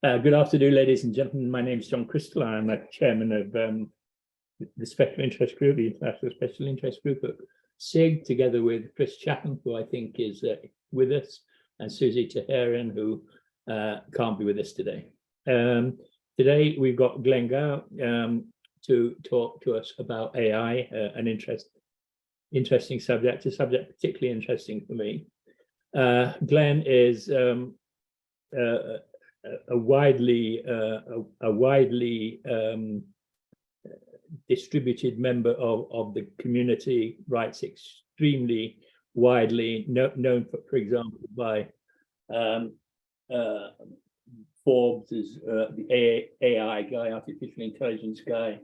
Good afternoon, ladies and gentlemen. My name is John Crystal. I'm a chairman of the Special Interest Group, the International Special Interest Group at SIG, together with Chris Chatham, who I think is with us, and Susie Taharian, who can't be with us today. Today, we've got Glenn Gow to talk to us about AI, an interesting subject, a subject particularly interesting for me. Glenn is a widely distributed member of the community, writes extremely widely, known for example by Forbes as the AI guy, artificial intelligence guy,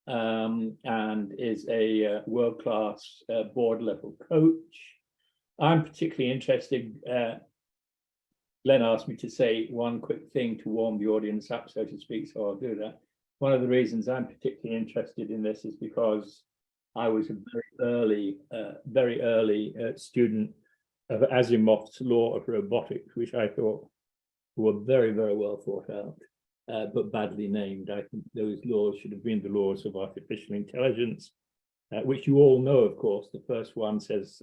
and is a world-class board level coach. I'm particularly interested. Glenn asked me to say one quick thing to warm the audience up, so to speak, so I'll do that. One of the reasons I'm particularly interested in this is because I was a very early student of Asimov's law of robotics, which I thought were very, very well thought out, but badly named. I think those laws should have been the laws of artificial intelligence, which you all know, of course. The first one says,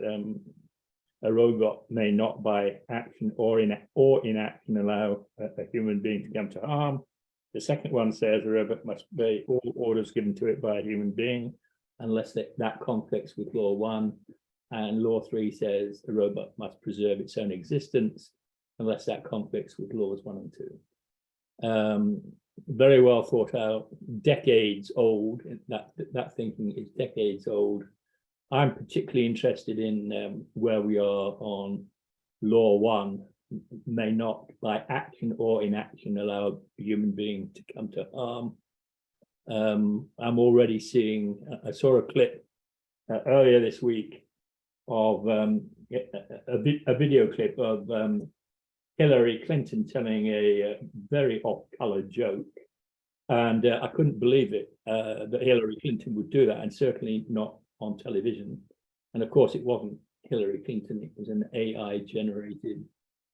a robot may not by action or inaction allow a human being to come to harm. The second one says a robot must obey all orders given to it by a human being unless that conflicts with law 1. And law 3 says a robot must preserve its own existence unless that conflicts with laws 1 and 2. Very well thought out, decades old. That thinking is decades old. I'm particularly interested in where we are on law 1, may not by action or inaction allow a human being to come to harm. I'm already seeing, I saw a clip earlier this week of a video clip of Hillary Clinton telling a very off-color joke. And I couldn't believe it, that Hillary Clinton would do that, and certainly not on television. And of course, it wasn't Hillary Clinton, it was an AI-generated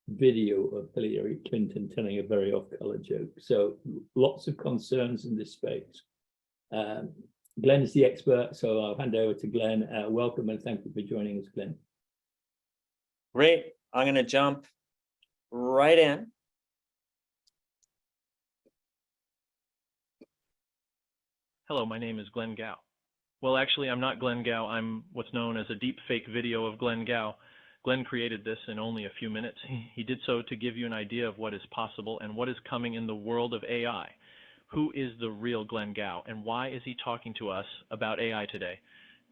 video of Hillary Clinton telling a very off-color joke. So lots of concerns in this space. Glenn is the expert, so I'll hand over to Glenn. Welcome and thank you for joining us, Glenn. Great. I'm going to jump right in. Hello, my name is Glenn Gow. Well, actually, I'm not Glenn Gow. I'm what's known as a deep fake video of Glenn Gow. Glenn created this in only a few minutes. He did so to give you an idea of what is possible and what is coming in the world of AI. Who is the real Glenn Gow, and why is he talking to us about AI today?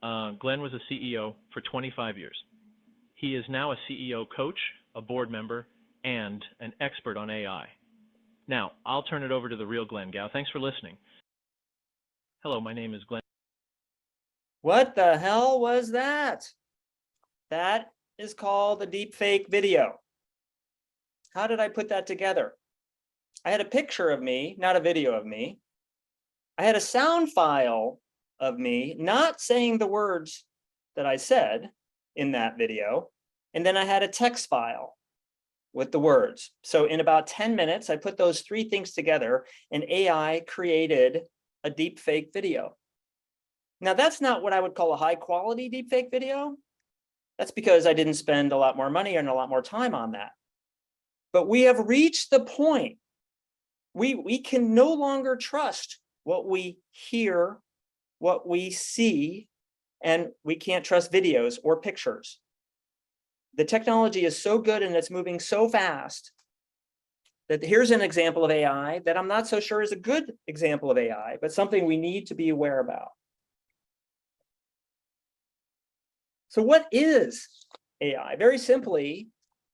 Glenn was a CEO for 25 years. He is now a CEO coach, a board member, and an expert on AI. Now, I'll turn it over to the real Glenn Gow. Thanks for listening. Hello, my name is Glenn. What the hell was that? That is called a deep fake video. How did I put that together? I had a picture of me, not a video of me. I had a sound file of me not saying the words that I said in that video. And then I had a text file with the words. So in about 10 minutes, I put those 3 things together and AI created a deep fake video. Now, that's not what I would call a high quality deepfake video. That's because I didn't spend a lot more money and a lot more time on that. But we have reached the point, we can no longer trust what we hear, what we see, and we can't trust videos or pictures. The technology is so good and it's moving so fast that here's an example of AI that I'm not so sure is a good example of AI, but something we need to be aware about. So what is AI? Very simply,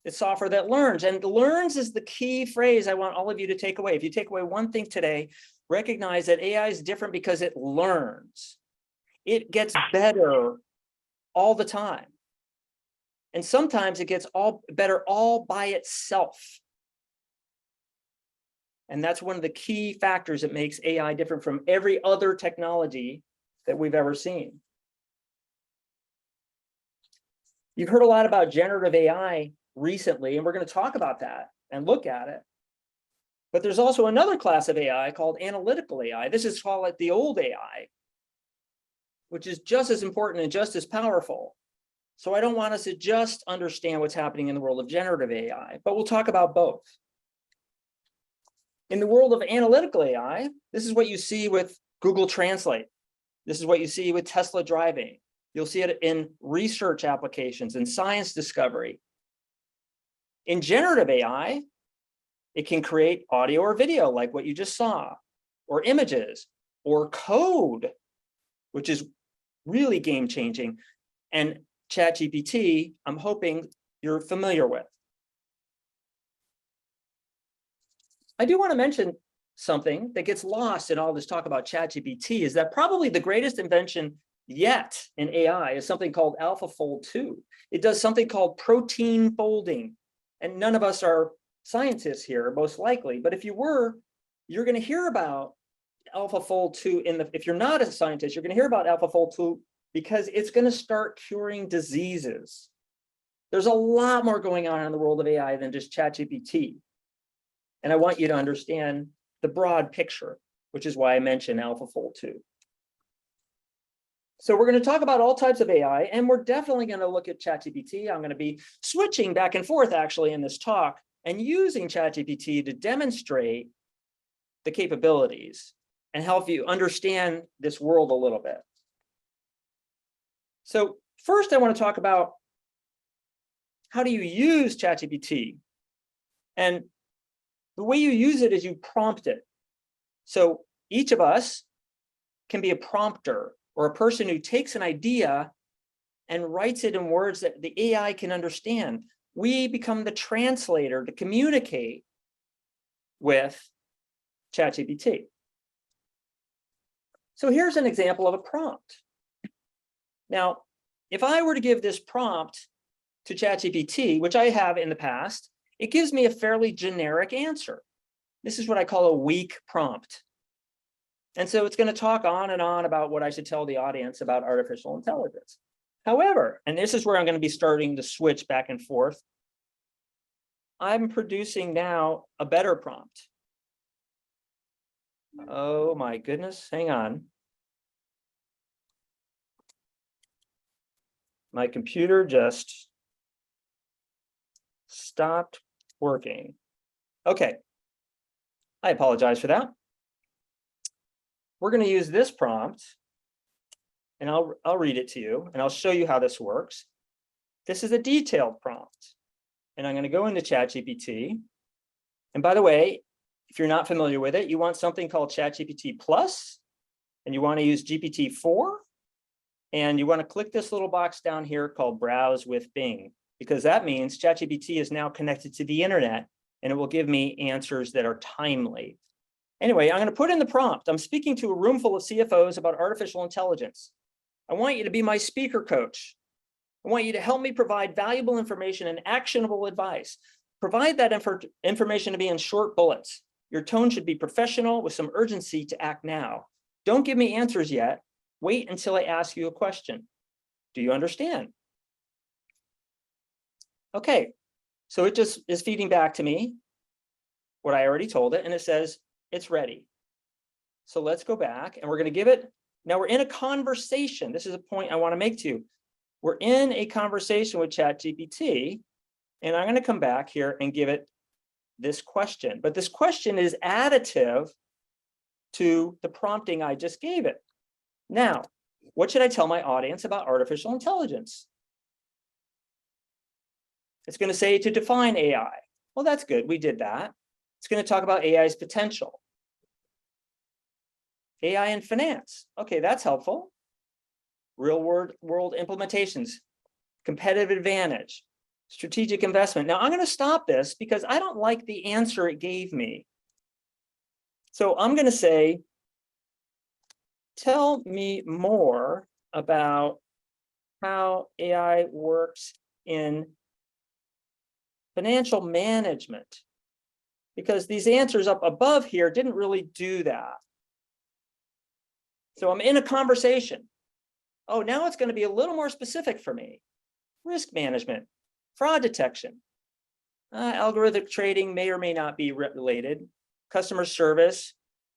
it's software that learns, and learns is the key phrase I want all of you to take away. If you take away one thing today, recognize that AI is different because it learns. It gets better all the time. And sometimes it gets better all by itself. And that's one of the key factors that makes AI different from every other technology that we've ever seen. You've heard a lot about generative AI recently, and we're going to talk about that and look at it. But there's also another class of AI called analytical AI. This is called the old AI, which is just as important and just as powerful. So I don't want us to just understand what's happening in the world of generative AI, but we'll talk about both. In the world of analytical AI, this is what you see with Google Translate. This is what you see with Tesla driving. You'll see it in research applications and science discovery. In generative AI, it can create audio or video like what you just saw, or images, or code, which is really game-changing. And ChatGPT, I'm hoping you're familiar with. I do want to mention something that gets lost in all this talk about ChatGPT is that probably the greatest invention yet in AI is something called AlphaFold 2. It does something called protein folding. And none of us are scientists here, most likely. But if you were, you're going to hear about AlphaFold 2 if you're not a scientist, you're going to hear about AlphaFold 2 because it's going to start curing diseases. There's a lot more going on in the world of AI than just ChatGPT. And I want you to understand the broad picture, which is why I mentioned AlphaFold 2. So we're going to talk about all types of AI, and we're definitely going to look at ChatGPT. I'm going to be switching back and forth actually in this talk and using ChatGPT to demonstrate the capabilities and help you understand this world a little bit. So first I want to talk about how do you use ChatGPT? And the way you use it is you prompt it. So each of us can be a prompter, or a person who takes an idea and writes it in words that the AI can understand. We become the translator to communicate with ChatGPT. So here's an example of a prompt. Now, if I were to give this prompt to ChatGPT, which I have in the past, it gives me a fairly generic answer. This is what I call a weak prompt. And so it's going to talk on and on about what I should tell the audience about artificial intelligence. However, and this is where I'm going to be starting to switch back and forth, I'm producing now a better prompt. Oh my goodness, hang on. My computer just stopped working. Okay, I apologize for that. We're going to use this prompt, and I'll read it to you, and I'll show you how this works. This is a detailed prompt, and I'm going to go into ChatGPT. And by the way, if you're not familiar with it, you want something called ChatGPT Plus, and you want to use GPT-4, and you want to click this little box down here called Browse with Bing, because that means ChatGPT is now connected to the internet, and it will give me answers that are timely. Anyway, I'm going to put in the prompt. I'm speaking to a room full of CFOs about artificial intelligence. I want you to be my speaker coach. I want you to help me provide valuable information and actionable advice. Provide that information to me in short bullets. Your tone should be professional with some urgency to act now. Don't give me answers yet. Wait until I ask you a question. Do you understand? Okay, so it just is feeding back to me what I already told it, and it says, it's ready. So let's go back and we're going to give it. Now we're in a conversation. This is a point I want to make to you. We're in a conversation with ChatGPT, and I'm going to come back here and give it this question. But this question is additive to the prompting I just gave it. Now, what should I tell my audience about artificial intelligence? It's going to say to define AI. Well, that's good. We did that. It's going to talk about AI's potential. AI in finance. Okay, that's helpful. Real world implementations, competitive advantage, strategic investment. Now I'm going to stop this because I don't like the answer it gave me. So I'm going to say, tell me more about how AI works in financial management, because these answers up above here didn't really do that. So I'm in a conversation. Oh, now it's going to be a little more specific for me. Risk management, fraud detection, algorithmic trading may or may not be related. customer service,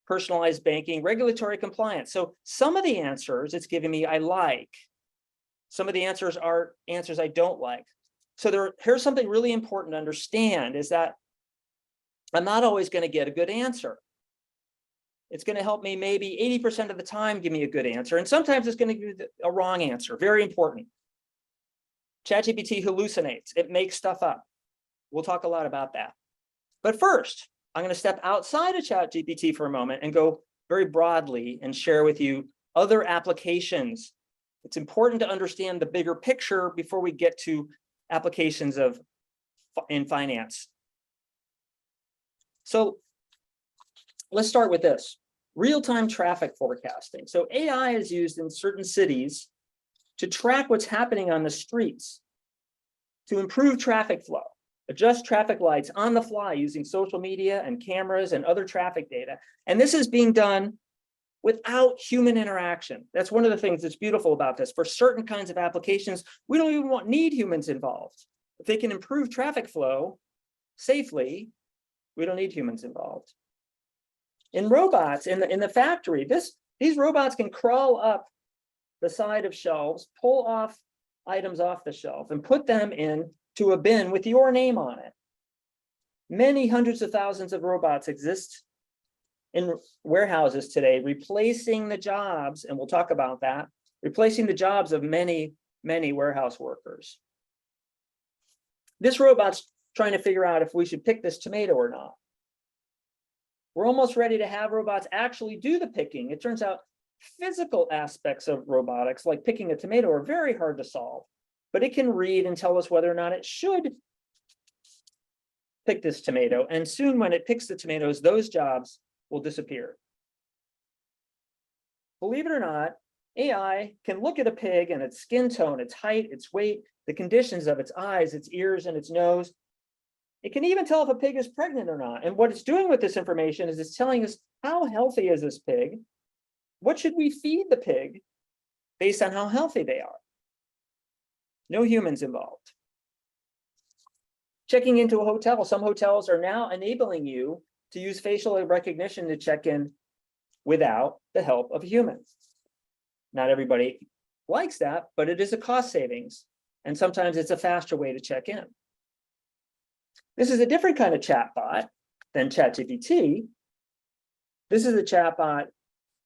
personalized banking, regulatory compliance. So some of the answers it's giving me I like. Some of the answers are answers I don't like. So here's something really important to understand is that I'm not always going to get a good answer. It's going to help me maybe 80% of the time give me a good answer. And sometimes it's going to give you a wrong answer. Very important. ChatGPT hallucinates. It makes stuff up. We'll talk a lot about that. But first, I'm going to step outside of ChatGPT for a moment and go very broadly and share with you other applications. It's important to understand the bigger picture before we get to applications in finance. So let's start with this. Real-time traffic forecasting. So AI is used in certain cities to track what's happening on the streets, to improve traffic flow, adjust traffic lights on the fly using social media and cameras and other traffic data. And this is being done without human interaction. That's one of the things that's beautiful about this. For certain kinds of applications, we don't even need humans involved. If they can improve traffic flow safely, we don't need humans involved. In robots, in the factory, these robots can crawl up the side of shelves, pull off items off the shelf, and put them into a bin with your name on it. Many hundreds of thousands of robots exist in warehouses today, replacing the jobs, and we'll talk about that, replacing the jobs of many, many warehouse workers. This robot's trying to figure out if we should pick this tomato or not. We're almost ready to have robots actually do the picking. It turns out physical aspects of robotics, like picking a tomato, are very hard to solve, but it can read and tell us whether or not it should pick this tomato. And soon when it picks the tomatoes, those jobs will disappear. Believe it or not, AI can look at a pig and its skin tone, its height, its weight, the conditions of its eyes, its ears, and its nose. It can even tell if a pig is pregnant or not. And what it's doing with this information is it's telling us how healthy is this pig? What should we feed the pig based on how healthy they are? No humans involved. Checking into a hotel. Some hotels are now enabling you to use facial recognition to check in without the help of humans. Not everybody likes that, but it is a cost savings. And sometimes it's a faster way to check in. This is a different kind of chatbot than ChatGPT. This is a chatbot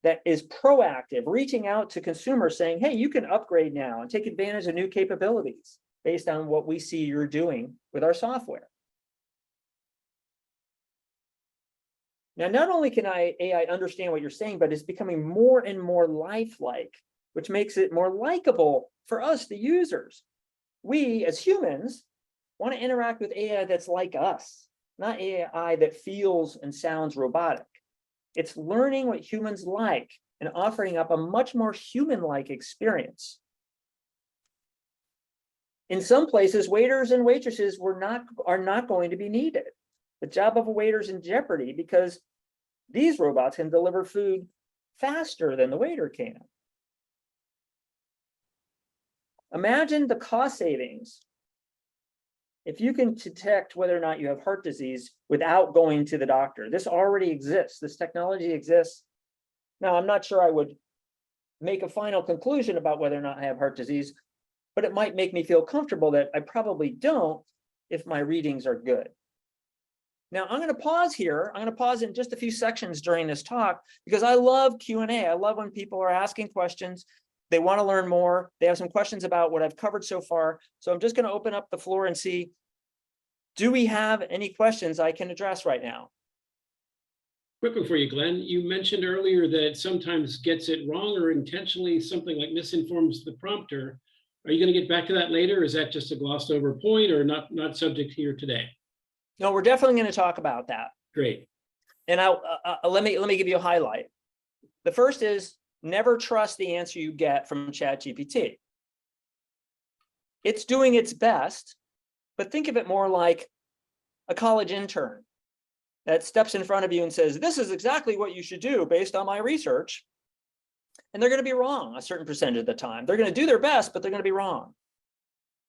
that is proactive, reaching out to consumers saying, hey, you can upgrade now and take advantage of new capabilities based on what we see you're doing with our software. Now, not only can AI understand what you're saying, but it's becoming more and more lifelike, which makes it more likable for us, the users. We, as humans, want to interact with AI that's like us, not AI that feels and sounds robotic. It's learning what humans like and offering up a much more human-like experience. In some places, waiters and waitresses are not going to be needed. The job of a waiter is in jeopardy because these robots can deliver food faster than the waiter can. Imagine the cost savings if you can detect whether or not you have heart disease without going to the doctor. This already exists. This technology exists. Now, I'm not sure I would make a final conclusion about whether or not I have heart disease, but it might make me feel comfortable that I probably don't if my readings are good. Now, I'm going to pause here. I'm going to pause in just a few sections during this talk because I love Q&A. I love when people are asking questions. They want to learn more. They have some questions about what I've covered so far. So I'm just going to open up the floor and see, do we have any questions I can address right now? Quick one for you, Glenn. You mentioned earlier that it sometimes gets it wrong or intentionally something like misinforms the prompter. Are you going to get back to that later? Or is that just a glossed over point or not subject here today? No, we're definitely going to talk about that. Great. And let me give you a highlight. The first is never trust the answer you get from ChatGPT. It's doing its best, but think of it more like a college intern that steps in front of you and says, this is exactly what you should do based on my research. And they're going to be wrong a certain percentage of the time. They're going to do their best, but they're going to be wrong.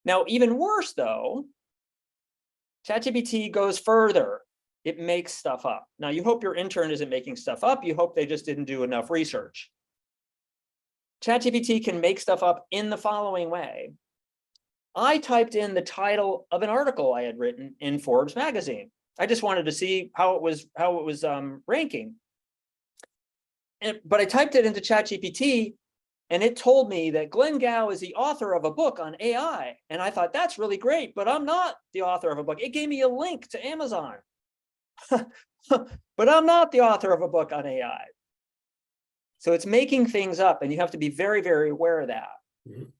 Now, even worse though, ChatGPT goes further. it makes stuff up. Now, you hope your intern isn't making stuff up. You hope they just didn't do enough research. ChatGPT can make stuff up in the following way. I typed in the title of an article I had written in Forbes magazine. I just wanted to see how it was ranking. But I typed it into ChatGPT, and it told me that Glenn Gow is the author of a book on AI. And I thought, that's really great, but I'm not the author of a book. It gave me a link to Amazon. But I'm not the author of a book on AI. So it's making things up, and you have to be very, very aware of that. Mhm.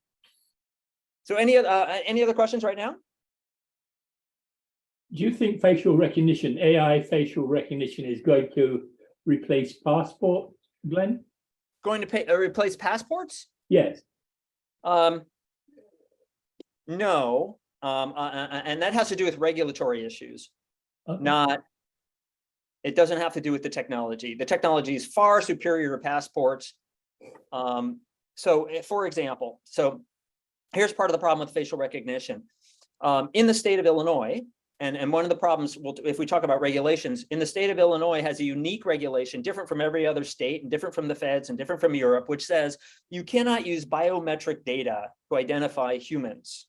So any other questions right now? Do you think facial recognition, AI facial recognition, is going to replace passport, Glenn? Going to replace passports? Yes. No, and that has to do with regulatory issues. Okay. It doesn't have to do with the technology. The technology is far superior to passports. So for example, here's part of the problem with facial recognition. In the state of Illinois, and one of the problems, if we talk about regulations, in the state of Illinois has a unique regulation, different from every other state and different from the feds and different from Europe, which says you cannot use biometric data to identify humans.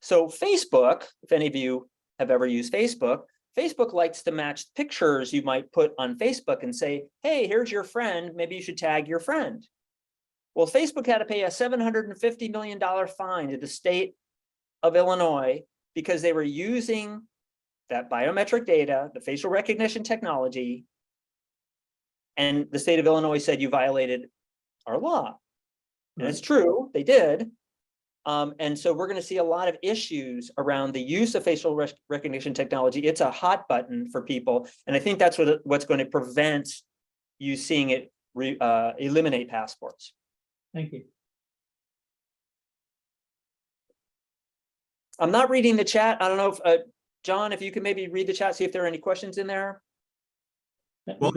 So Facebook, if any of you have ever used Facebook, Facebook likes to match pictures you might put on Facebook and say, hey, here's your friend, maybe you should tag your friend. Well, Facebook had to pay a $750 million fine to the state of Illinois because they were using that biometric data, the facial recognition technology, and the state of Illinois said you violated our law. And it's true, they did. And so we're going to see a lot of issues around the use of facial recognition technology. It's a hot button for people. And I think that's what's going to prevent you seeing it eliminate passports. Thank you. I'm not reading the chat. I don't know if, John, if you can maybe read the chat, see if there are any questions in there. Well,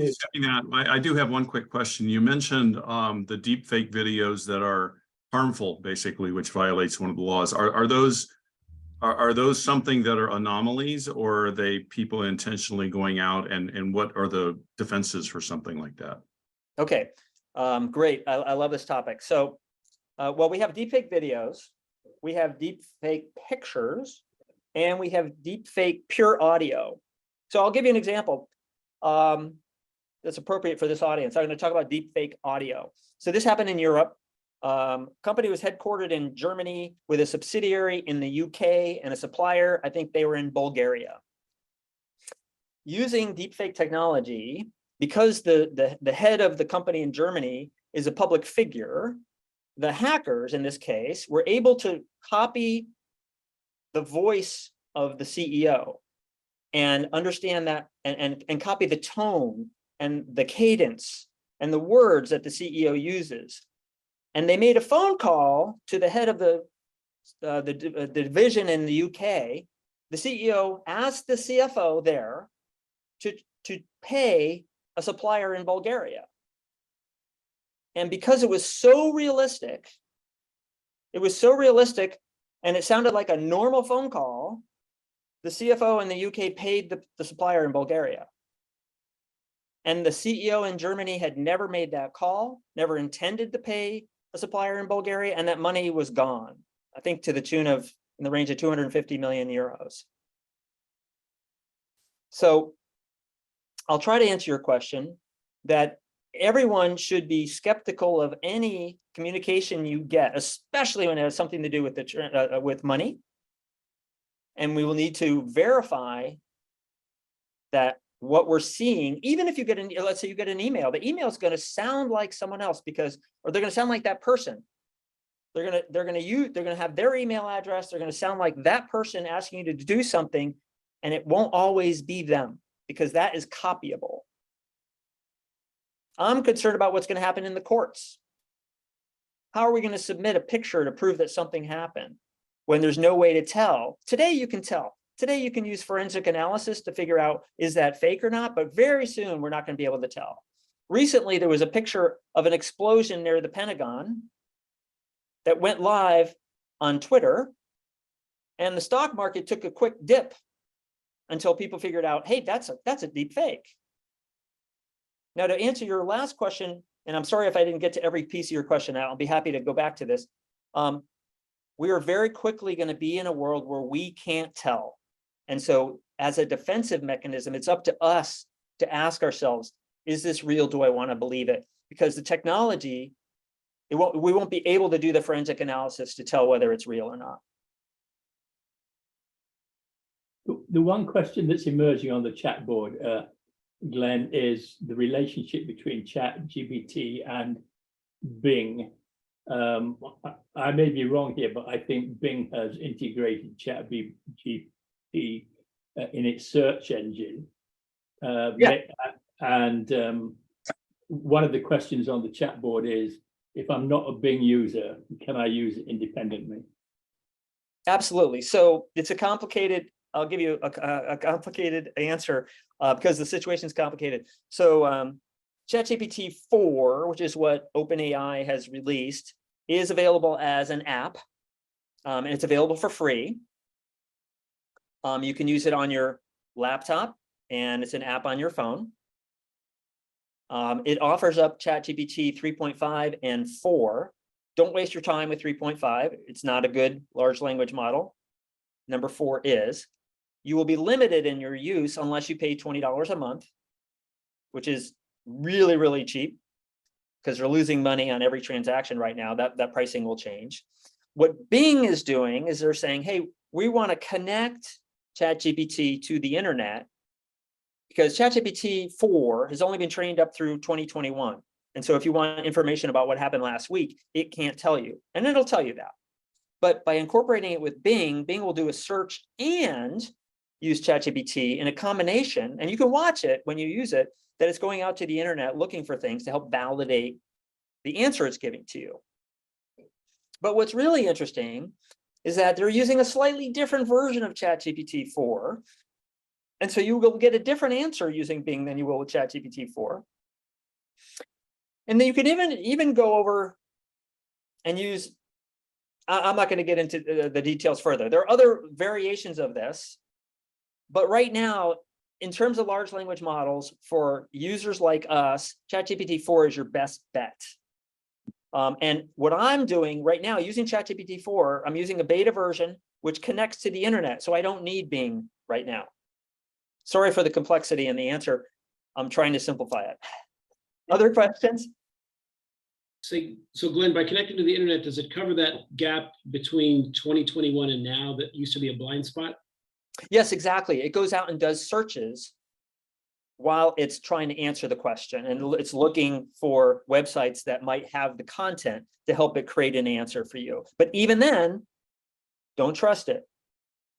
I do have one quick question. You mentioned the deep fake videos that are harmful, basically, which violates one of the laws. Are those something that are anomalies, or are they people intentionally going out, and what are the defenses for something like that? Okay, great. I love this topic. So, well, we have deepfake videos, we have deepfake pictures, and we have deepfake pure audio. So I'll give you an example that's appropriate for this audience. I'm going to talk about deepfake audio. So this happened in Europe. Company was headquartered in Germany with a subsidiary in the UK and a supplier. I think they were in Bulgaria. Using deepfake technology, because the head of the company in Germany is a public figure, the hackers in this case were able to copy the voice of the CEO and understand that and copy the tone and the cadence and the words that the CEO uses. And they made a phone call to the head of the division in the UK. The CEO asked the CFO there to pay a supplier in Bulgaria. And because it was so realistic, and it sounded like a normal phone call, the CFO in the UK paid the supplier in Bulgaria. And the CEO in Germany had never made that call, never intended to pay a supplier in Bulgaria, and that money was gone, I think to the tune of, in the range of 250 million euros. So I'll try to answer your question that everyone should be skeptical of any communication you get, especially when it has something to do with with money. And we will need to verify that what we're seeing, even if you get let's say you get an email, the email is going to sound like someone else or they're going to sound like that person. They're going to have their email address. They're going to sound like that person asking you to do something, and it won't always be them because that is copyable. I'm concerned about what's going to happen in the courts. How are we going to submit a picture to prove that something happened when there's no way to tell? Today you can tell. Today you can use forensic analysis to figure out, is that fake or not? But very soon we're not going to be able to tell. Recently, there was a picture of an explosion near the Pentagon that went live on Twitter, and the stock market took a quick dip until people figured out, hey, that's a deep fake. Now, to answer your last question, and I'm sorry if I didn't get to every piece of your question, I'll be happy to go back to this. We are very quickly going to be in a world where we can't tell. And so as a defensive mechanism, it's up to us to ask ourselves, is this real? Do I want to believe it? Because the technology, we won't be able to do the forensic analysis to tell whether it's real or not. The one question that's emerging on the chat board, Glenn, is the relationship between ChatGPT and Bing. I may be wrong here, but I think Bing has integrated ChatGPT in its search engine. And one of the questions on the chat board is, if I'm not a Bing user, can I use it independently? Absolutely. So it's a complicated, I'll give you a complicated answer because the situation is complicated. So ChatGPT 4, which is what OpenAI has released, is available as an app, and it's available for free. You can use it on your laptop, and it's an app on your phone. It offers up ChatGPT 3.5 and 4. Don't waste your time with 3.5. It's not a good large language model. Number 4 is. You will be limited in your use unless you pay $20 a month, which is really, really cheap because they're losing money on every transaction right now. That pricing will change. What Bing is doing is they're saying, hey, we want to connect ChatGPT to the internet because ChatGPT 4 has only been trained up through 2021. And so if you want information about what happened last week, it can't tell you, and it'll tell you that. But by incorporating it with Bing, Bing will do a search and use ChatGPT in a combination, and you can watch it when you use it, that it's going out to the internet looking for things to help validate the answer it's giving to you. But what's really interesting is that they're using a slightly different version of ChatGPT 4. And so you will get a different answer using Bing than you will with ChatGPT 4. And then you can even go over and use, I'm not going to get into the details further. There are other variations of this. But right now, in terms of large language models, for users like us, ChatGPT 4 is your best bet. And what I'm doing right now, using ChatGPT 4, I'm using a beta version, which connects to the internet. So I don't need Bing right now. Sorry for the complexity in the answer. I'm trying to simplify it. Other questions? So Glenn, by connecting to the internet, does it cover that gap between 2021 and now that used to be a blind spot? Yes, exactly. It goes out and does searches while it's trying to answer the question. And it's looking for websites that might have the content to help it create an answer for you. But even then, don't trust it.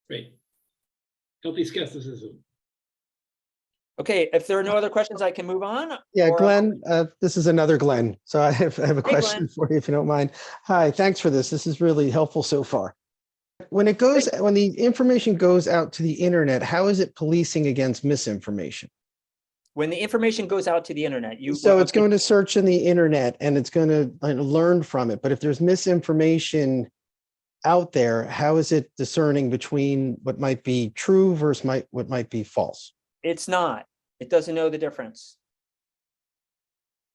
Great. Healthy skepticism. Okay, if there are no other questions, I can move on. Yeah, or- Glenn, this is another Glenn. So I have a question Glenn. for you, if you don't mind. Hi, thanks for this. This is really helpful so far. When the information goes out to the internet, how is it policing against misinformation? When the information goes out to the internet, So it's going to search in the internet and it's going to learn from it. But if there's misinformation out there, how is it discerning between what might be true versus what might be false? It's not. It doesn't know the difference.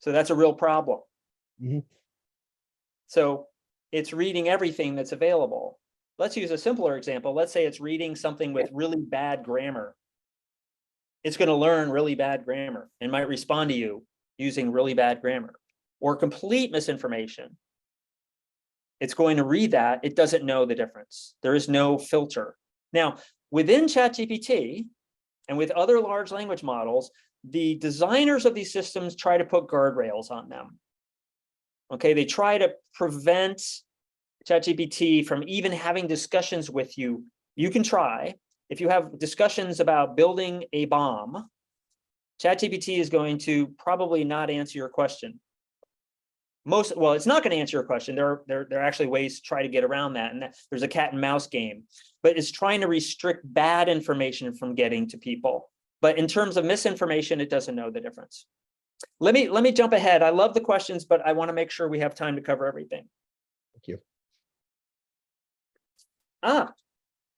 So that's a real problem. Mm-hmm. So it's reading everything that's available. Let's use a simpler example. Let's say it's reading something with really bad grammar. It's going to learn really bad grammar and might respond to you using really bad grammar or complete misinformation. It's going to read that. It doesn't know the difference. There is no filter. Now, within ChatGPT and with other large language models, the designers of these systems try to put guardrails on them. Okay, they try to prevent ChatGPT from even having discussions with you. You can try. If you have discussions about building a bomb, ChatGPT is going to probably not answer your question. Well, it's not going to answer your question. There are actually ways to try to get around that, and there's a cat and mouse game. But it's trying to restrict bad information from getting to people. But in terms of misinformation, it doesn't know the difference. Let me jump ahead. I love the questions, but I want to make sure we have time to cover everything. Thank you.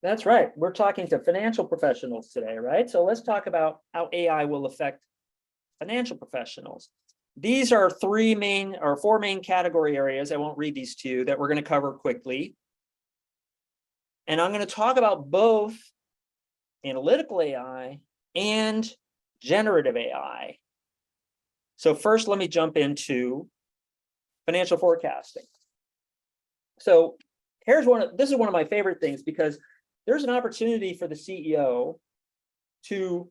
That's right. We're talking to financial professionals today, right? So let's talk about how AI will affect financial professionals. These are four main category areas. I won't read these to you that we're going to cover quickly. And I'm going to talk about both analytical AI and generative AI. So first, let me jump into financial forecasting. So this is one of my favorite things, because there's an opportunity for the CEO to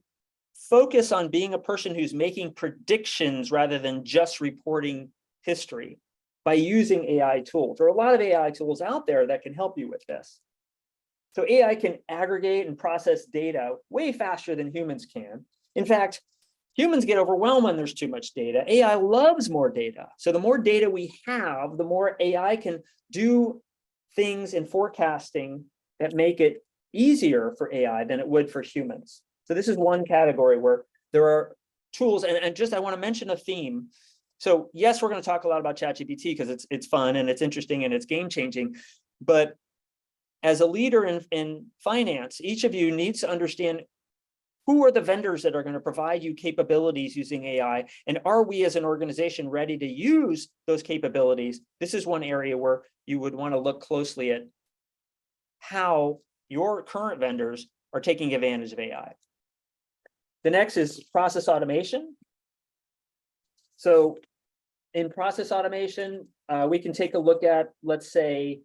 focus on being a person who's making predictions rather than just reporting history by using AI tools. There are a lot of AI tools out there that can help you with this. So AI can aggregate and process data way faster than humans can. In fact, humans get overwhelmed when there's too much data. AI loves more data. So the more data we have, the more AI can do things in forecasting that make it easier for AI than it would for humans. So this is one category where there are tools, and just I want to mention a theme. So yes, we're going to talk a lot about ChatGPT because it's fun and it's interesting and it's game-changing. But as a leader in finance, each of you needs to understand who are the vendors that are going to provide you capabilities using AI, and are we as an organization ready to use those capabilities? This is one area where you would want to look closely at how your current vendors are taking advantage of AI. The next is process automation. So in process automation, we can take a look at, let's say,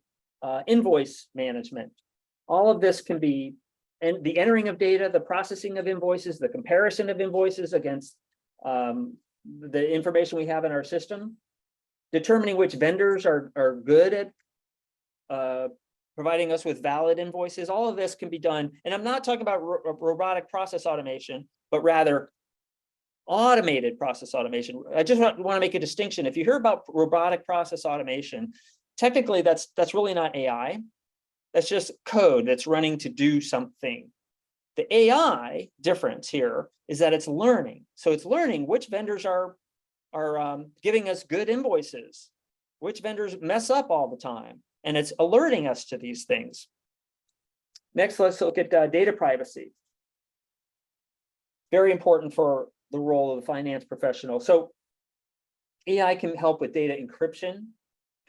invoice management. All of this can be the entering of data, the processing of invoices, the comparison of invoices against the information we have in our system, determining which vendors are good at providing us with valid invoices. All of this can be done. And I'm not talking about robotic process automation, but rather automated process automation. I just want to make a distinction. If you hear about robotic process automation, technically that's really not AI. That's just code that's running to do something. The AI difference here is that it's learning. So it's learning which vendors are giving us good invoices, which vendors mess up all the time, and it's alerting us to these things. Next, let's look at data privacy. Very important for the role of the finance professional. So AI can help with data encryption,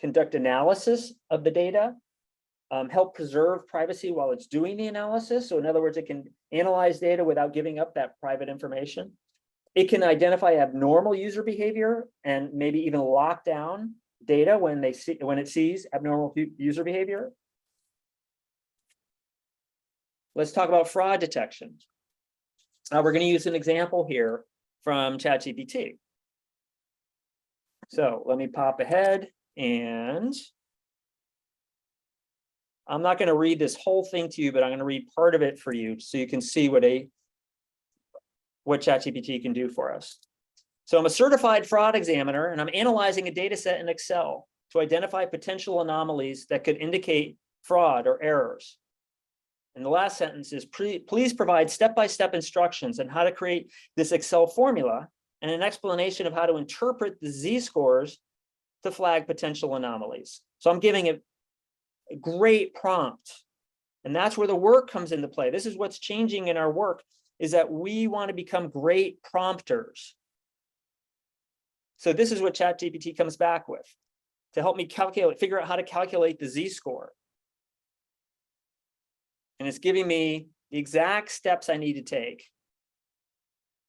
conduct analysis of the data, help preserve privacy while it's doing the analysis. So in other words, it can analyze data without giving up that private information. It can identify abnormal user behavior and maybe even lock down data when it sees abnormal user behavior. Let's talk about fraud detection. We're going to use an example here from ChatGPT. So let me pop ahead, and I'm not going to read this whole thing to you, but I'm going to read part of it for you so you can see what ChatGPT can do for us. So I'm a certified fraud examiner, and I'm analyzing a data set in Excel to identify potential anomalies that could indicate fraud or errors. And the last sentence is, please provide step-by-step instructions on how to create this Excel formula and an explanation of how to interpret the Z-scores to flag potential anomalies. So I'm giving it a great prompt. And that's where the work comes into play. This is what's changing in our work, is that we want to become great prompters. So this is what ChatGPT comes back with to help me figure out how to calculate the Z-score. And it's giving me the exact steps I need to take.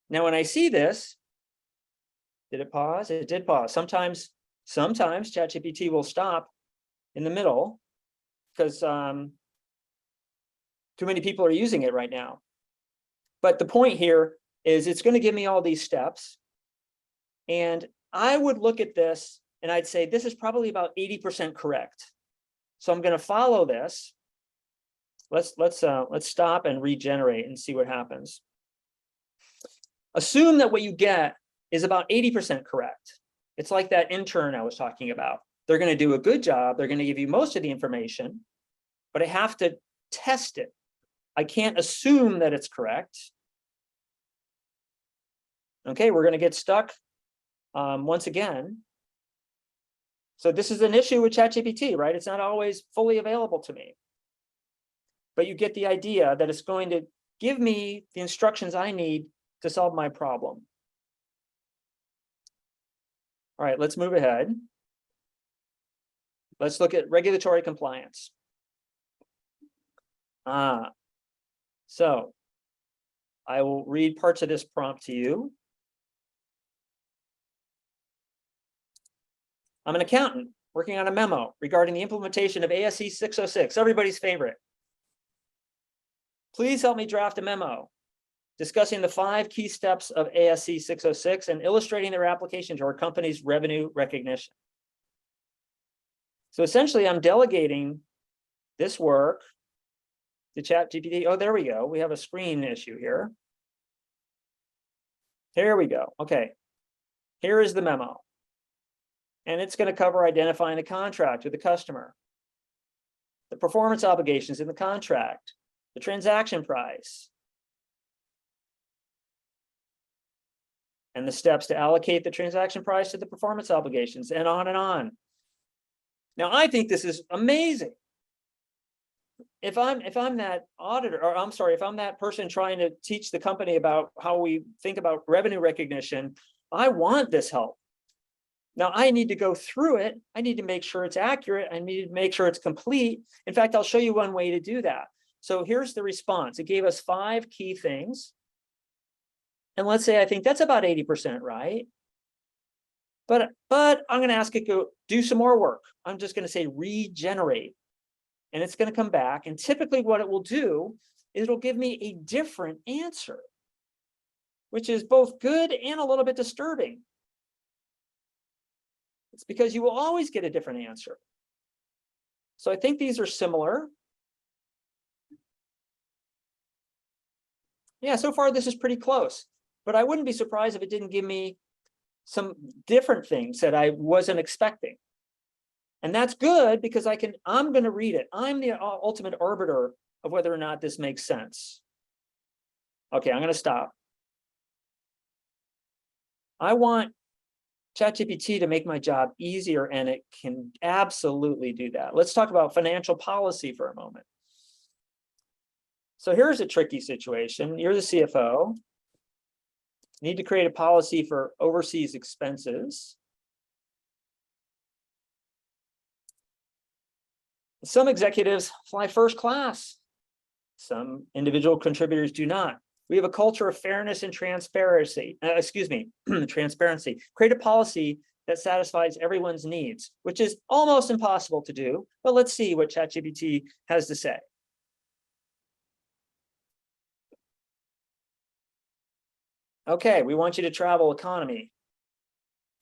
Now, when I see this, did it pause? It did pause. Sometimes ChatGPT will stop in the middle because too many people are using it right now. But the point here is it's going to give me all these steps. And I would look at this and I'd say, this is probably about 80% correct. So I'm going to follow this. Let's stop and regenerate and see what happens. Assume that what you get is about 80% correct. It's like that intern I was talking about. They're going to do a good job. They're going to give you most of the information, but I have to test it. I can't assume that it's correct. Okay, we're going to get stuck once again. So this is an issue with ChatGPT, right? It's not always fully available to me. but you get the idea that it's going to give me the instructions I need to solve my problem. All right, let's move ahead. Let's look at regulatory compliance. So I will read parts of this prompt to you. I'm an accountant working on a memo regarding the implementation of ASC 606, everybody's favorite. Please help me draft a memo discussing the 5 key steps of ASC 606 and illustrating their application to our company's revenue recognition. So essentially, I'm delegating this work to ChatGPT. Oh, there we go. We have a screen issue here. Here we go. Okay. Here is the memo. And it's going to cover identifying the contract with the customer, the performance obligations in the contract, the transaction price, and the steps to allocate the transaction price to the performance obligations, and on and on. Now, I think this is amazing. If I'm that auditor, or I'm sorry, if I'm that person trying to teach the company about how we think about revenue recognition, I want this help. Now, I need to go through it. I need to make sure it's accurate. I need to make sure it's complete. In fact, I'll show you one way to do that. So here's the response. It gave us 5 key things. And let's say I think that's about 80% right. But I'm going to ask it to do some more work. I'm just going to say regenerate. And it's going to come back. And typically what it will do is it'll give me a different answer, which is both good and a little bit disturbing. It's because you will always get a different answer. So I think these are similar. Yeah, so far this is pretty close, but I wouldn't be surprised if it didn't give me some different things that I wasn't expecting. And that's good because I'm going to read it. I'm the ultimate arbiter of whether or not this makes sense. Okay, I'm going to stop. I want ChatGPT to make my job easier, and it can absolutely do that. Let's talk about financial policy for a moment. So here's a tricky situation. You're the CFO. Need to create a policy for overseas expenses. Some executives fly first class. Some individual contributors do not. We have a culture of fairness and transparency. Transparency. Create a policy that satisfies everyone's needs, which is almost impossible to do. But let's see what ChatGPT has to say. Okay, we want you to travel economy.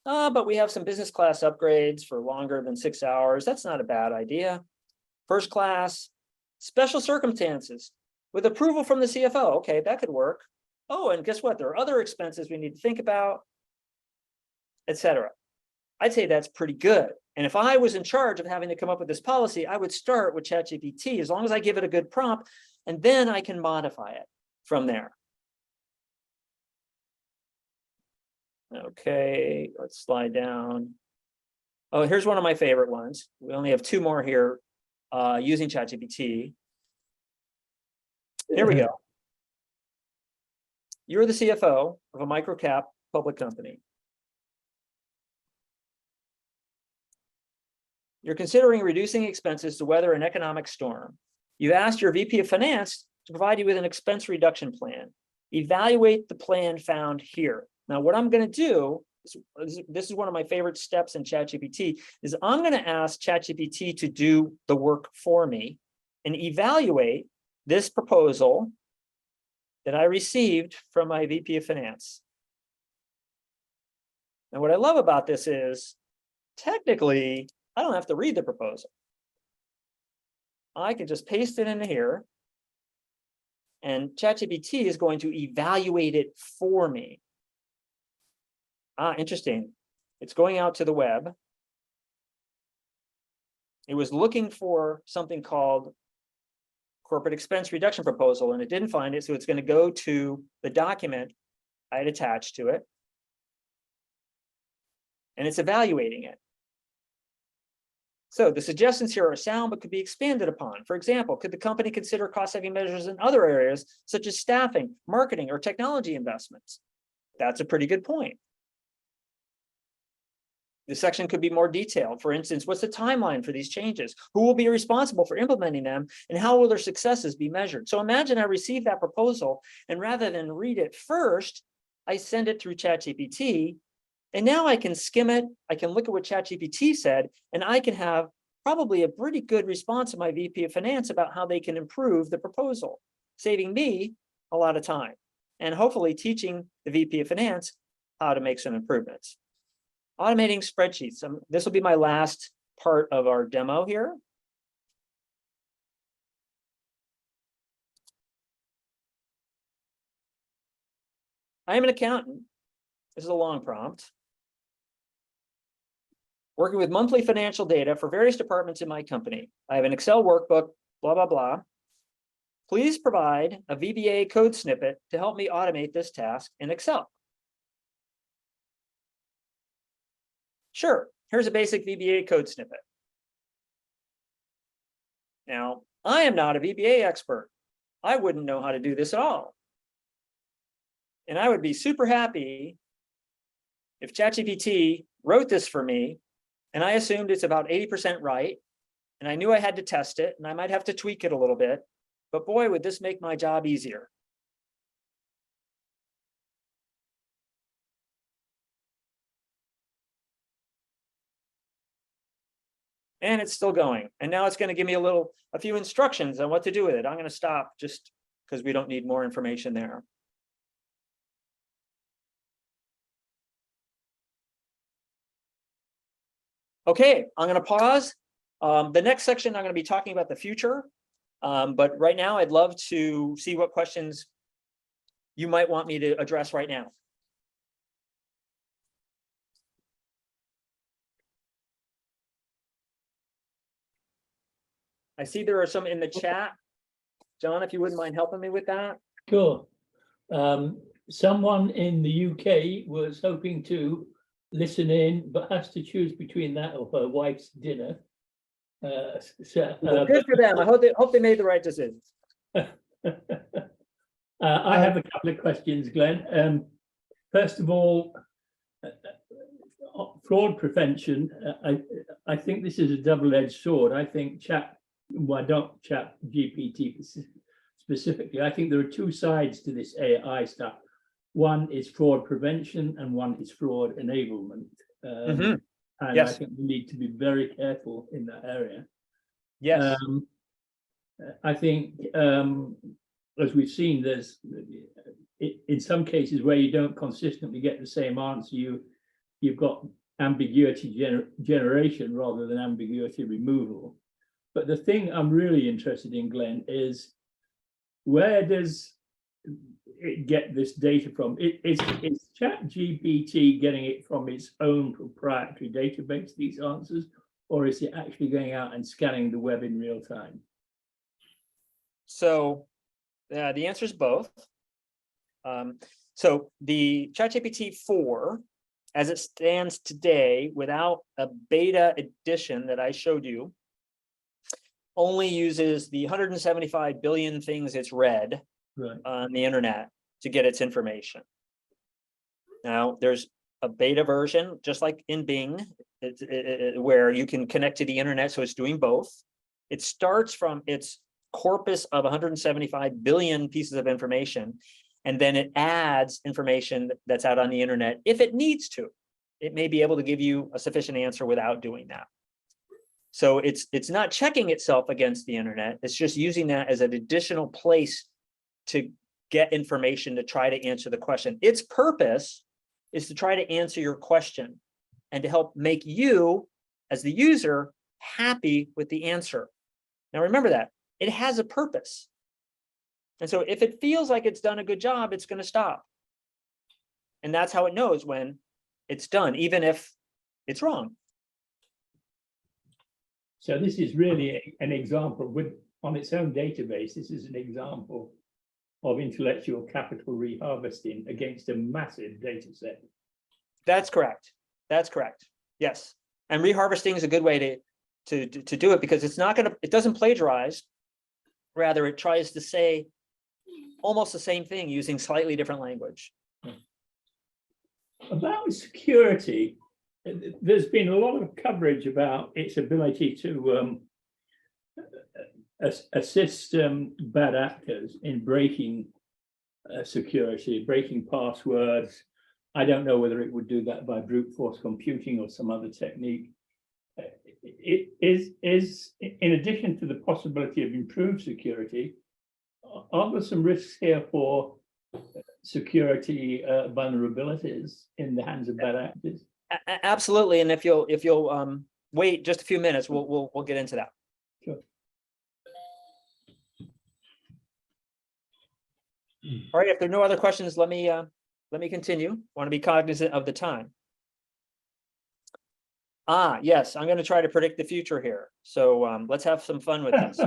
But we have some business class upgrades for longer than 6 hours. That's not a bad idea. First class, special circumstances with approval from the CFO. Okay, that could work. Oh, and guess what? There are other expenses we need to think about, etc. I'd say that's pretty good. And if I was in charge of having to come up with this policy, I would start with ChatGPT as long as I give it a good prompt, and then I can modify it from there. Okay, let's slide down. Oh, here's one of my favorite ones. We only have 2 more here using ChatGPT. Here we go. You're the CFO of a microcap public company. You're considering reducing expenses to weather an economic storm. You've asked your VP of Finance to provide you with an expense reduction plan. Evaluate the plan found here. Now, what I'm going to do, this is one of my favorite steps in ChatGPT, is I'm going to ask ChatGPT to do the work for me and evaluate this proposal that I received from my VP of Finance. And what I love about this is, technically, I don't have to read the proposal. I can just paste it into here, and ChatGPT is going to evaluate it for me. Interesting. It's going out to the web. It was looking for something called corporate expense reduction proposal, and it didn't find it, so it's going to go to the document I had attached to it, and it's evaluating it. So the suggestions here are sound, but could be expanded upon. For example, could the company consider cost-saving measures in other areas, such as staffing, marketing, or technology investments? That's a pretty good point. The section could be more detailed. For instance, what's the timeline for these changes? Who will be responsible for implementing them? And how will their successes be measured? So imagine I receive that proposal, and rather than read it first, I send it through ChatGPT. And now I can skim it. I can look at what ChatGPT said, and I can have probably a pretty good response to my VP of Finance about how they can improve the proposal, saving me a lot of time and hopefully teaching the VP of Finance how to make some improvements. Automating spreadsheets. This will be my last part of our demo here. I am an accountant. This is a long prompt. Working with monthly financial data for various departments in my company. I have an Excel workbook, blah, blah, blah. Please provide a VBA code snippet to help me automate this task in Excel. Sure, here's a basic VBA code snippet. Now, I am not a VBA expert. I wouldn't know how to do this at all. And I would be super happy if ChatGPT wrote this for me, and I assumed it's about 80% right, and I knew I had to test it, and I might have to tweak it a little bit, but boy, would this make my job easier. And it's still going. And now it's going to give me a few instructions on what to do with it. I'm going to stop just because we don't need more information there. Okay, I'm going to pause. The next section, I'm going to be talking about the future. But right now, I'd love to see what questions you might want me to address right now. I see there are some in the chat. John, if you wouldn't mind helping me with that. Sure. Someone in the UK was hoping to listen in, but has to choose between that or her wife's dinner. Well, good for them. I hope they made the right decision. I have a couple of questions, Glenn. First of all, fraud prevention. I think this is a double-edged sword. I think GPT specifically, I think there are two sides to this AI stuff. One is fraud prevention and one is fraud enablement. And yes. I think we need to be very careful in that area. Yes. I think, as we've seen, there's in some cases where you don't consistently get the same answer, you've got ambiguity generation rather than ambiguity removal. But the thing I'm really interested in, Glenn, is where does it get this data from? Is ChatGPT getting it from its own proprietary database, these answers, or is it actually going out and scanning the web in real time? So the answer is both. So the ChatGPT 4, as it stands today, without a beta edition that I showed you, only uses the 175 billion things it's read on the internet to get its information. Now, there's a beta version, just like in Bing, where you can connect to the internet, so it's doing both. It starts from its corpus of 175 billion pieces of information, and then it adds information that's out on the internet if it needs to. It may be able to give you a sufficient answer without doing that. So it's not checking itself against the internet. It's just using that as an additional place to get information to try to answer the question. Its purpose is to try to answer your question and to help make you, as the user, happy with the answer. Now remember that it has a purpose. And so if it feels like it's done a good job, it's going to stop. And that's how it knows when it's done, even if it's wrong. So this is really an example on its own database. This is an example of intellectual capital reharvesting against a massive data set. That's correct. That's correct. Yes. And reharvesting is a good way to do it, because it doesn't plagiarize. Rather, it tries to say almost the same thing using slightly different language. About security, there's been a lot of coverage about its ability to assist bad actors in breaking security, breaking passwords. I don't know whether it would do that by brute force computing or some other technique. It is in addition to the possibility of improved security, are there some risks here for security vulnerabilities in the hands of bad actors? Absolutely, and if you'll wait just a few minutes, we'll get into that. Sure. All right, if there are no other questions, let me continue. Want to be cognizant of the time. Yes, I'm going to try to predict the future here. So let's have some fun with this.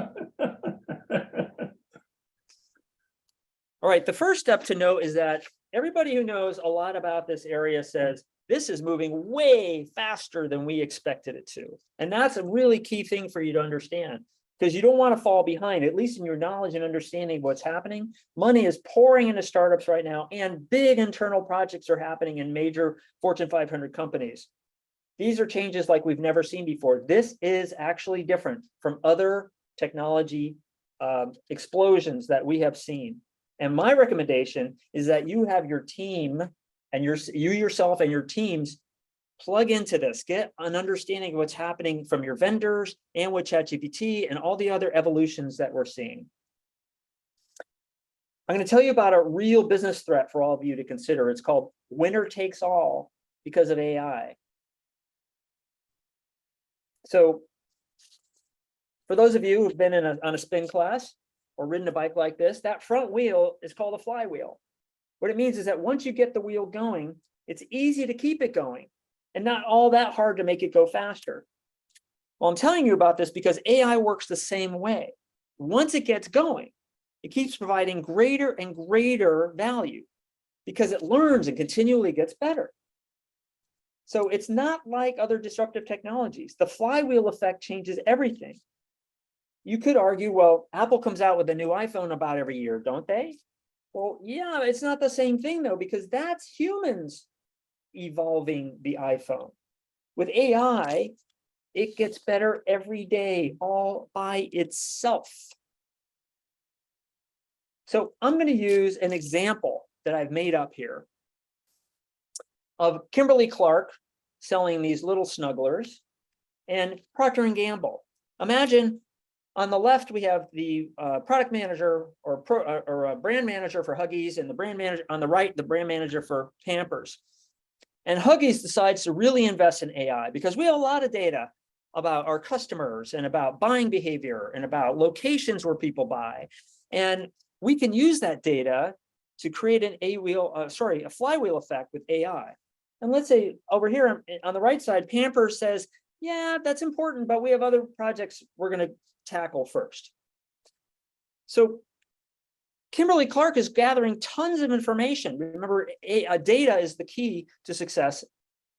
All right, the first step to note is that everybody who knows a lot about this area says this is moving way faster than we expected it to. And that's a really key thing for you to understand, because you don't want to fall behind, at least in your knowledge and understanding of what's happening. Money is pouring into startups right now, and big internal projects are happening in major Fortune 500 companies. These are changes like we've never seen before. This is actually different from other technology explosions that we have seen. And my recommendation is that you have your team and you yourself and your teams plug into this, get an understanding of what's happening from your vendors and with ChatGPT and all the other evolutions that we're seeing. I'm going to tell you about a real business threat for all of you to consider. It's called winner takes all because of AI. So for those of you who've been on a spin class or ridden a bike like this, that front wheel is called a flywheel. What it means is that once you get the wheel going, it's easy to keep it going and not all that hard to make it go faster. Well, I'm telling you about this because AI works the same way. Once it gets going, it keeps providing greater and greater value because it learns and continually gets better. So it's not like other disruptive technologies. The flywheel effect changes everything. You could argue, well, Apple comes out with a new iPhone about every year, don't they? Well, yeah, it's not the same thing though, because that's humans evolving the iPhone. With AI, it gets better every day, all by itself. So I'm going to use an example that I've made up here of Kimberly-Clark selling these little snugglers and Procter & Gamble. Imagine on the left, we have the product manager or a brand manager for Huggies, and the brand manager on the right, the brand manager for Pampers. And Huggies decides to really invest in AI because we have a lot of data about our customers and about buying behavior and about locations where people buy. And we can use that data to create a flywheel effect with AI. And let's say over here on the right side, Pampers says, yeah, that's important, but we have other projects we're going to tackle first. So Kimberly-Clark is gathering tons of information. Remember, data is the key to success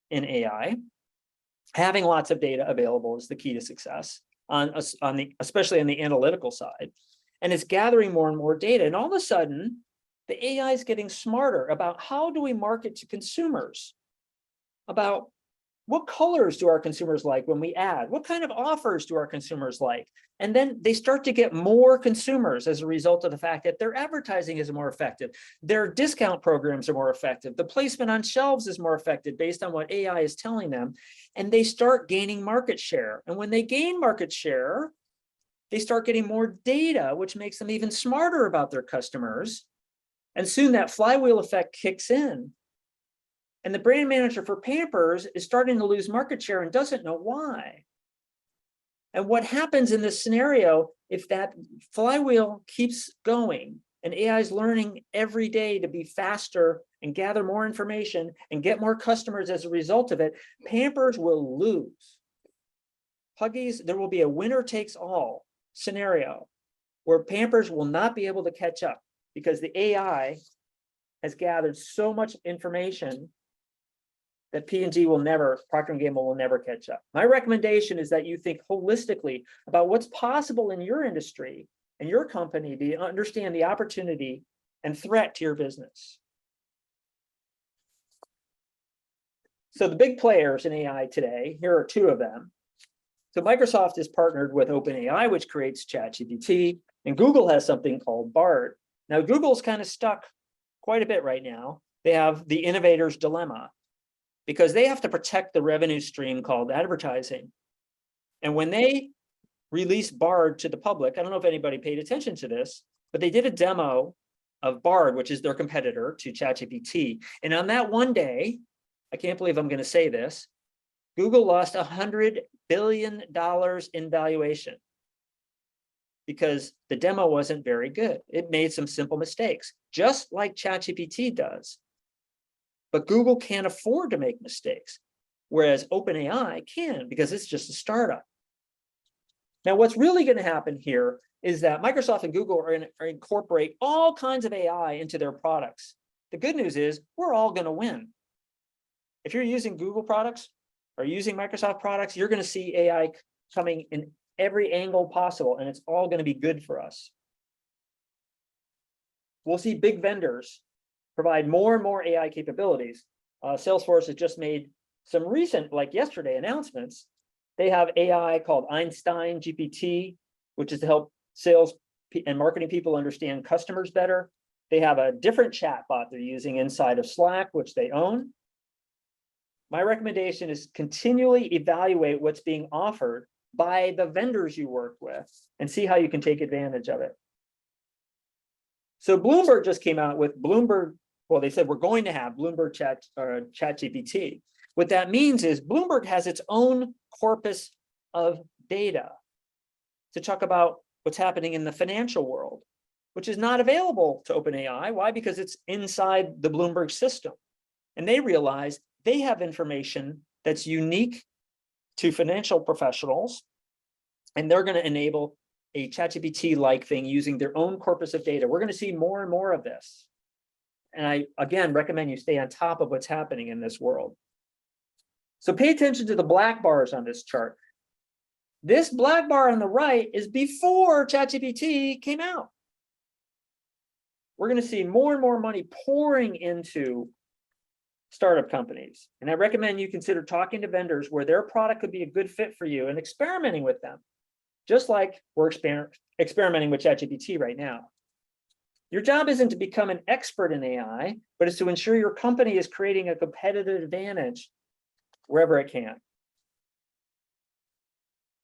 in AI. Having lots of data available is the key to success, especially on the analytical side. And it's gathering more and more data. And all of a sudden, the AI is getting smarter about how do we market to consumers, about what colors do our consumers like when we add, what kind of offers do our consumers like? And then they start to get more consumers as a result of the fact that their advertising is more effective. Their discount programs are more effective. The placement on shelves is more effective based on what AI is telling them. And they start gaining market share. And when they gain market share, they start getting more data, which makes them even smarter about their customers. And soon that flywheel effect kicks in. And the brand manager for Pampers is starting to lose market share and doesn't know why. And what happens in this scenario, if that flywheel keeps going and AI is learning every day to be faster and gather more information and get more customers as a result of it, Pampers will lose. Huggies, there will be a winner takes all scenario where Pampers will not be able to catch up because the AI has gathered so much information that P&G will never, Procter & Gamble will never catch up. My recommendation is that you think holistically about what's possible in your industry and your company to understand the opportunity and threat to your business. So the big players in AI today, here are two of them. So Microsoft is partnered with OpenAI, which creates ChatGPT, and Google has something called Bard. Now, Google's kind of stuck quite a bit right now. They have the innovator's dilemma because they have to protect the revenue stream called advertising. And when they released Bard to the public, I don't know if anybody paid attention to this, but they did a demo of Bard, which is their competitor to ChatGPT. And on that one day, I can't believe I'm going to say this, Google lost $100 billion in valuation because the demo wasn't very good. It made some simple mistakes, just like ChatGPT does. But Google can't afford to make mistakes, whereas OpenAI can because it's just a startup. Now, what's really going to happen here is that Microsoft and Google are going to incorporate all kinds of AI into their products. The good news is we're all going to win. If you're using Google products or using Microsoft products, you're going to see AI coming in every angle possible, and it's all going to be good for us. We'll see big vendors provide more and more AI capabilities. Salesforce has just made some recent, like yesterday, announcements. They have AI called Einstein GPT, which is to help sales and marketing people understand customers better. They have a different chatbot they're using inside of Slack, which they own. My recommendation is continually evaluate what's being offered by the vendors you work with and see how you can take advantage of it. So Bloomberg just came out with Bloomberg. Well, they said we're going to have Bloomberg ChatGPT. What that means is Bloomberg has its own corpus of data to talk about what's happening in the financial world, which is not available to OpenAI. Why? Because it's inside the Bloomberg system. And they realize they have information that's unique to financial professionals, and they're going to enable a ChatGPT-like thing using their own corpus of data. We're going to see more and more of this. And I, again, recommend you stay on top of what's happening in this world. So pay attention to the black bars on this chart. This black bar on the right is before ChatGPT came out. We're going to see more and more money pouring into startup companies. And I recommend you consider talking to vendors where their product could be a good fit for you and experimenting with them, just like we're experimenting with ChatGPT right now. Your job isn't to become an expert in AI, but it's to ensure your company is creating a competitive advantage wherever it can.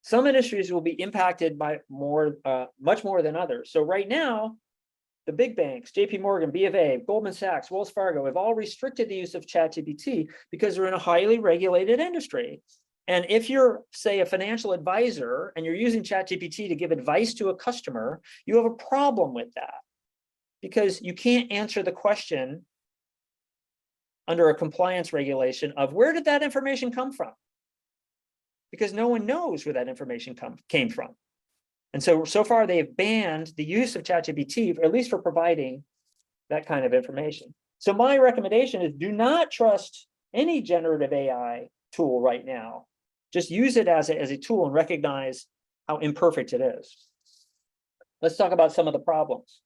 Some industries will be impacted by much more than others. So right now, the big banks, JP Morgan, B of A, Goldman Sachs, Wells Fargo, have all restricted the use of ChatGPT because they're in a highly regulated industry. And if you're, say, a financial advisor and you're using ChatGPT to give advice to a customer, you have a problem with that because you can't answer the question under a compliance regulation of where did that information come from? Because no one knows where that information came from. And so far they've banned the use of ChatGPT, at least for providing that kind of information. So my recommendation is do not trust any generative AI tool right now. Just use it as a tool and recognize how imperfect it is. Let's talk about some of the problems.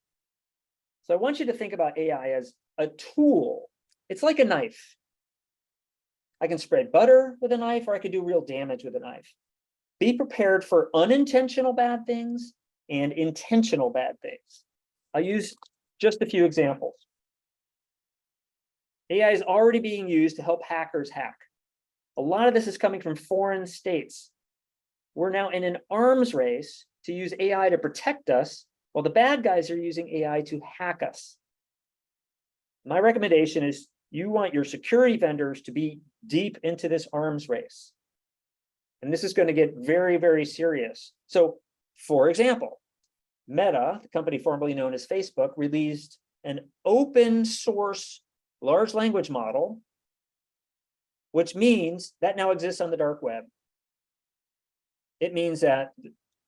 So I want you to think about AI as a tool. It's like a knife. I can spread butter with a knife, or I can do real damage with a knife. Be prepared for unintentional bad things and intentional bad things. I'll use just a few examples. AI is already being used to help hackers hack. A lot of this is coming from foreign states. We're now in an arms race to use AI to protect us, while the bad guys are using AI to hack us. My recommendation is you want your security vendors to be deep into this arms race. And this is going to get very, very serious. So, for example, Meta, the company formerly known as Facebook, released an open source large language model, which means that now exists on the dark web. It means that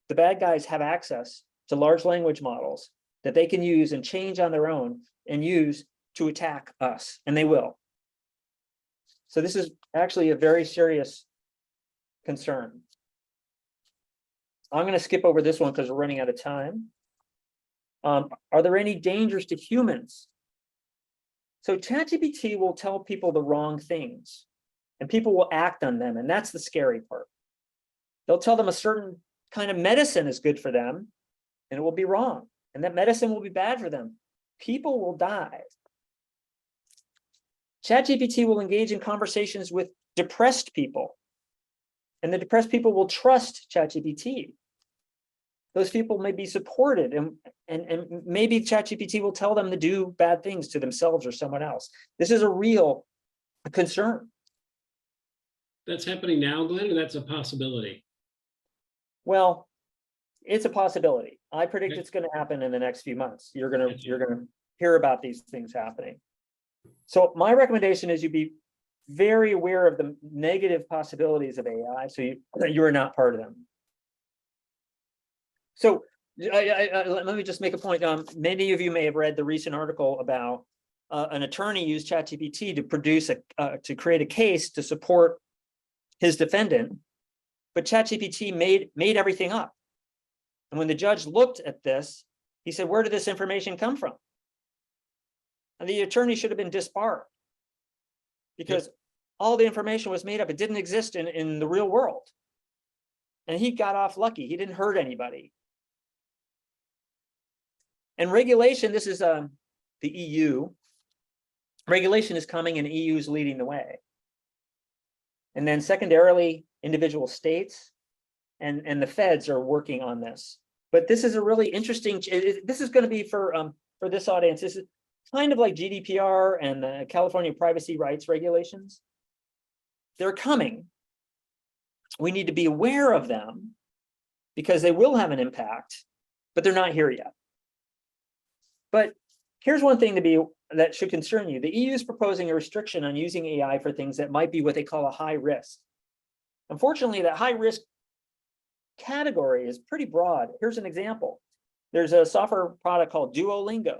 the bad guys have access to large language models that they can use and change on their own and use to attack us, and they will. So this is actually a very serious concern. I'm going to skip over this one because we're running out of time. Are there any dangers to humans? So ChatGPT will tell people the wrong things and people will act on them. And that's the scary part. They'll tell them a certain kind of medicine is good for them and it will be wrong. And that medicine will be bad for them. People will die. ChatGPT will engage in conversations with depressed people. And the depressed people will trust ChatGPT. Those people may be supported and maybe ChatGPT will tell them to do bad things to themselves or someone else. This is a real concern. That's happening now, Glenn, or that's a possibility? Well, it's a possibility. I predict Okay. it's going to happen in the next few months. You're going to hear about these things happening. So my recommendation is you be very aware of the negative possibilities of AI, so you are not part of them. So let me just make a point. Many of you may have read the recent article about an attorney used ChatGPT to produce to create a case to support his defendant, but ChatGPT made everything up. And when the judge looked at this, he said, "Where did this information come from?" And the attorney should have been disbarred because all the information was made up. It didn't exist in the real world. And he got off lucky. He didn't hurt anybody. And regulation, this is the EU. Regulation is coming and EU is leading the way. And then secondarily, individual states and the feds are working on this. But this is a really interesting, this is going to be for this audience, this is kind of like GDPR and the California privacy rights regulations. They're coming. We need to be aware of them because they will have an impact, but they're not here yet. But here's one thing that should concern you. The EU is proposing a restriction on using AI for things that might be what they call a high risk. Unfortunately, that high risk category is pretty broad. Here's an example. There's a software product called Duolingo.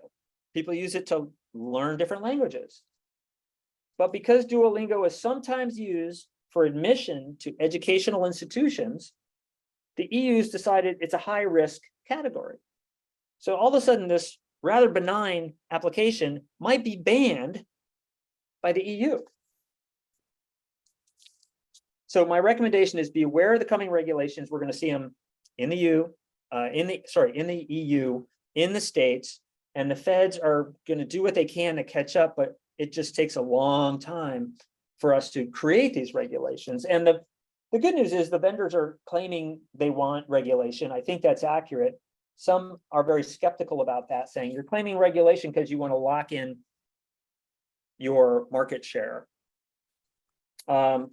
People use it to learn different languages. But because Duolingo is sometimes used for admission to educational institutions, the EU's decided it's a high risk category. So all of a sudden, this rather benign application might be banned by the EU. So my recommendation is be aware of the coming regulations. We're going to see them in the EU, in the EU, in the states, and the feds are going to do what they can to catch up, but it just takes a long time for us to create these regulations. And the good news is the vendors are claiming they want regulation. I think that's accurate. Some are very skeptical about that, saying you're claiming regulation because you want to lock in your market share. John,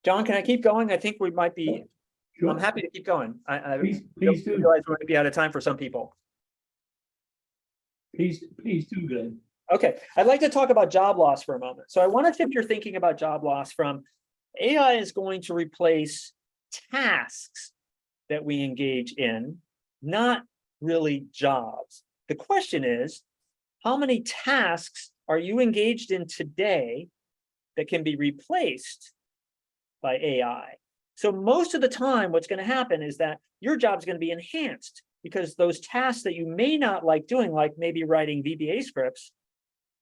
can I keep going? I think we might be, Sure. I'm happy to keep going. I Please do. realize we're going to be out of time for some people. Please do, Glenn. Okay, I'd like to talk about job loss for a moment. So I want to shift your thinking about job loss from AI is going to replace tasks that we engage in, not really jobs. The question is, how many tasks are you engaged in today that can be replaced by AI? So most of the time, what's going to happen is that your job is going to be enhanced because those tasks that you may not like doing, like maybe writing VBA scripts,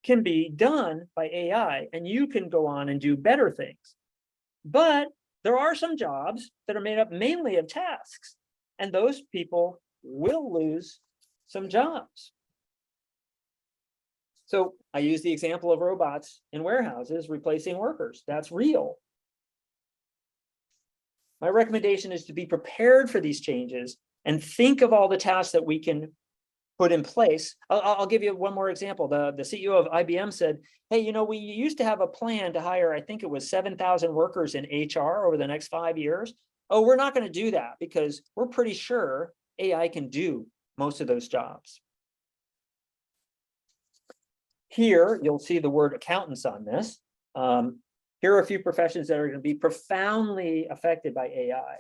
can be done by AI, and you can go on and do better things. But there are some jobs that are made up mainly of tasks, and those people will lose some jobs. So I use the example of robots in warehouses replacing workers. That's real. My recommendation is to be prepared for these changes and think of all the tasks that we can put in place. I'll give you one more example. The CEO of IBM said, hey, you know, we used to have a plan to hire, I think it was 7,000 workers in HR over the next 5 years. Oh, we're not going to do that because we're pretty sure AI can do most of those jobs. Here, you'll see the word accountants on this. Here are a few professions that are going to be profoundly affected by AI.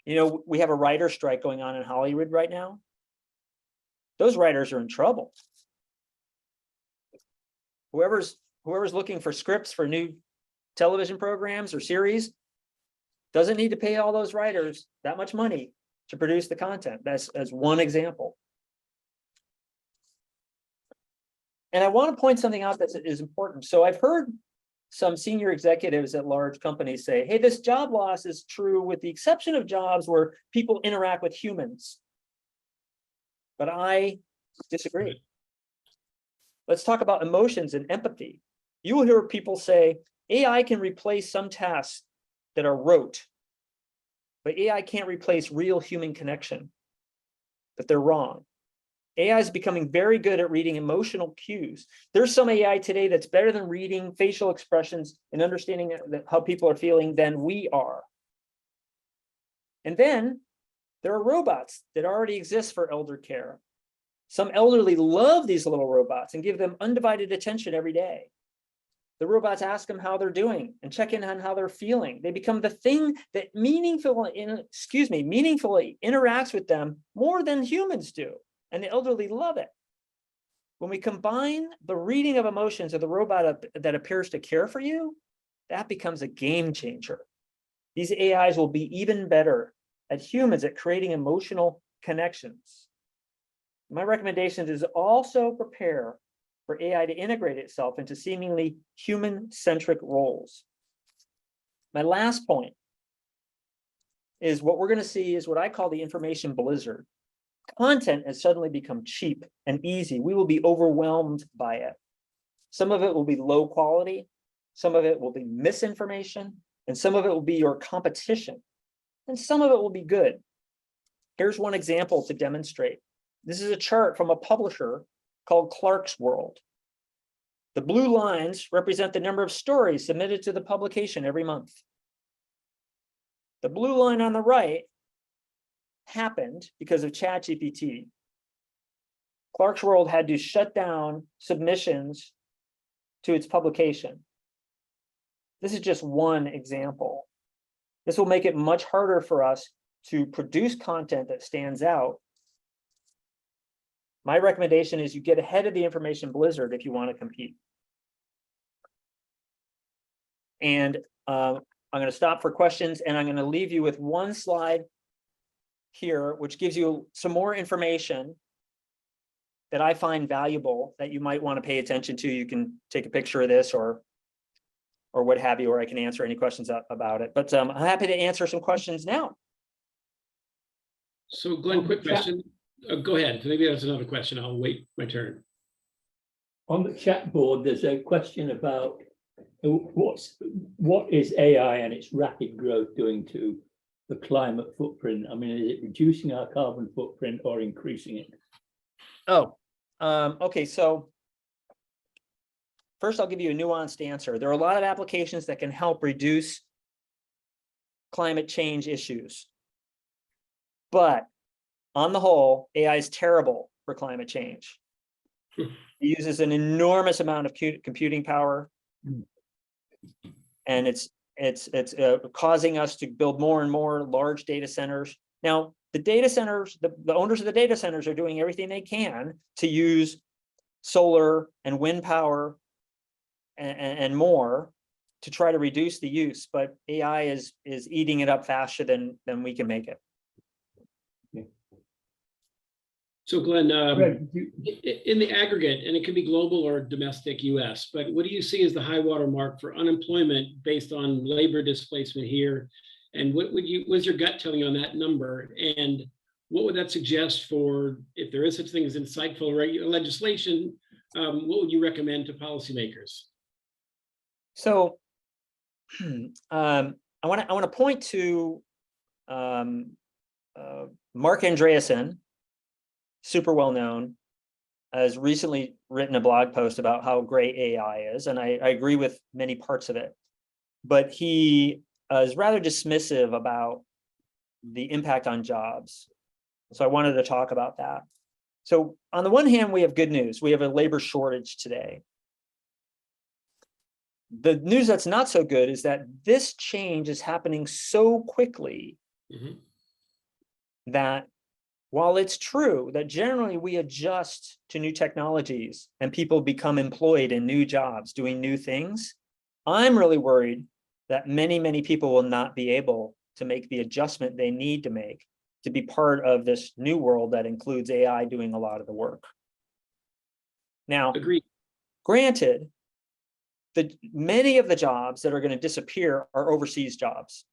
You know, we have a writer strike going on in Hollywood right now. Those writers are in trouble. whoever's looking for scripts for new television programs or series doesn't need to pay all those writers that much money to produce the content. That's as one example. And I want to point something out that is important. So I've heard some senior executives at large companies say, hey, this job loss is true with the exception of jobs where people interact with humans. But I disagree. Let's talk about emotions and empathy. You will hear people say, AI can replace some tasks that are rote, but AI can't replace real human connection. But they're wrong. AI is becoming very good at reading emotional cues. There's some AI today that's better than reading facial expressions and understanding how people are feeling than we are. And then there are robots that already exist for elder care. Some elderly love these little robots and give them undivided attention every day. The robots ask them how they're doing and check in on how they're feeling. They become the thing that meaningfully interacts with them more than humans do. And the elderly love it. When we combine the reading of emotions of the robot that appears to care for you, that becomes a game changer. These AIs will be even better at humans at creating emotional connections. My recommendation is also prepare for AI to integrate itself into seemingly human-centric roles. My last point is what we're going to see is what I call the information blizzard. Content has suddenly become cheap and easy. We will be overwhelmed by it. Some of it will be low quality, some of it will be misinformation, and some of it will be your competition, and some of it will be good. Here's one example to demonstrate. This is a chart from a publisher called Clark's World. The blue lines represent the number of stories submitted to the publication every month. The blue line on the right happened because of ChatGPT. Clark's World had to shut down submissions to its publication. This is just one example. This will make it much harder for us to produce content that stands out. My recommendation is you get ahead of the information blizzard if you want to compete. And I'm going to stop for questions, and I'm going to leave you with one slide here, which gives you some more information that I find valuable that you might want to pay attention to. You can take a picture of this or what have you, or I can answer any questions about it. But I'm happy to answer some questions now. So Glenn, quick question. Go ahead. Maybe that's another question. I'll wait my turn. On the chat board, there's a question about what is AI and its rapid growth doing to the climate footprint? I mean, is it reducing our carbon footprint or increasing it? Oh, okay. So first, I'll give you a nuanced answer. There are a lot of applications that can help reduce climate change issues. But on the whole, AI is terrible for climate change. It uses an enormous amount of computing power. And it's causing us to build more and more large data centers. Now, the data centers, the owners of the data centers are doing everything they can to use solar and wind power and more to try to reduce the use, but AI is eating it up faster than we can make it. So Glenn, in the aggregate, and it could be global or domestic US, but what do you see as the high water mark for unemployment based on labor displacement here? And what's your gut telling you on that number? And what would that suggest for, if there is such thing as insightful legislation, what would you recommend to policymakers? So I want to point to Mark Andreessen, super well known, has recently written a blog post about how great AI is, and I agree with many parts of it. But he is rather dismissive about the impact on jobs. So I wanted to talk about that. So on the one hand, we have good news. We have a labor shortage today. The news that's not so good is that this change is happening so quickly that while it's true that generally we adjust to new technologies and people become employed in new jobs doing new things, I'm really worried that many, many people will not be able to make the adjustment they need to make to be part of this new world that includes AI doing a lot of the work. Now, Agreed. granted, many of the jobs that are going to disappear are overseas jobs.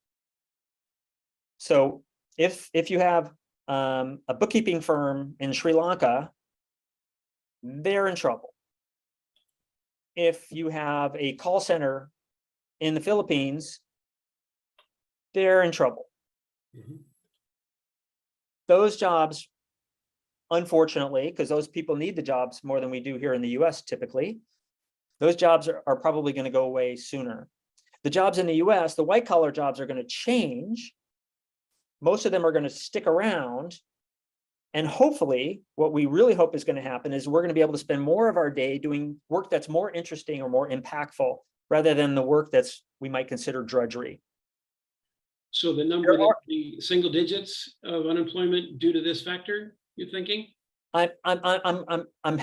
So if you have a bookkeeping firm in Sri Lanka, they're in trouble. If you have a call center in the Philippines, they're in trouble. Mhm. Those jobs, unfortunately, because those people need the jobs more than we do here in the US typically, those jobs are probably going to go away sooner. The jobs in the US, the white collar jobs are going to change. Most of them are going to stick around. And hopefully, what we really hope is going to happen is we're going to be able to spend more of our day doing work that's more interesting or more impactful, rather than the work that's we might consider drudgery. So the number, the single digits of unemployment due to this factor, you're thinking? I'm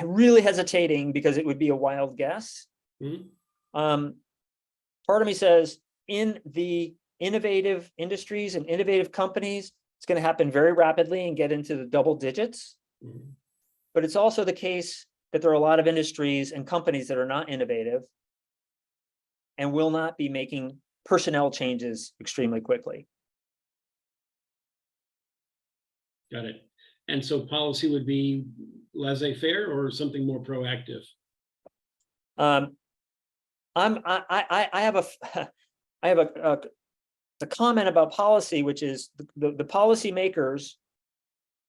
really hesitating because it would be a wild guess. Mhm. Part of me says in the innovative industries and innovative companies, it's going to happen very rapidly and get into the double digits. Mhm. But it's also the case that there are a lot of industries and companies that are not innovative and will not be making personnel changes extremely quickly. Got it. And so policy would be laissez-faire or something more proactive? I have a comment about policy, which is the policy makers,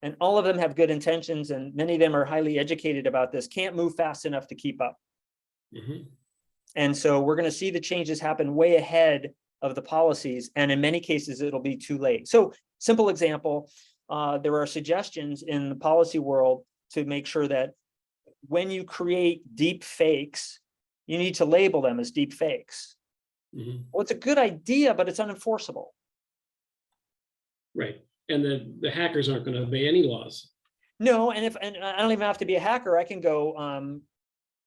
and all of them have good intentions, and many of them are highly educated about this, can't move fast enough to keep up. Mhm. And so we're going to see the changes happen way ahead of the policies, and in many cases it'll be too late. So simple example, there are suggestions in the policy world to make sure that when you create deep fakes, you need to label them as deep fakes. Mhm. Well, it's a good idea, but it's unenforceable. Right. And the hackers aren't going to obey any laws. No, and I don't even have to be a hacker. I can go,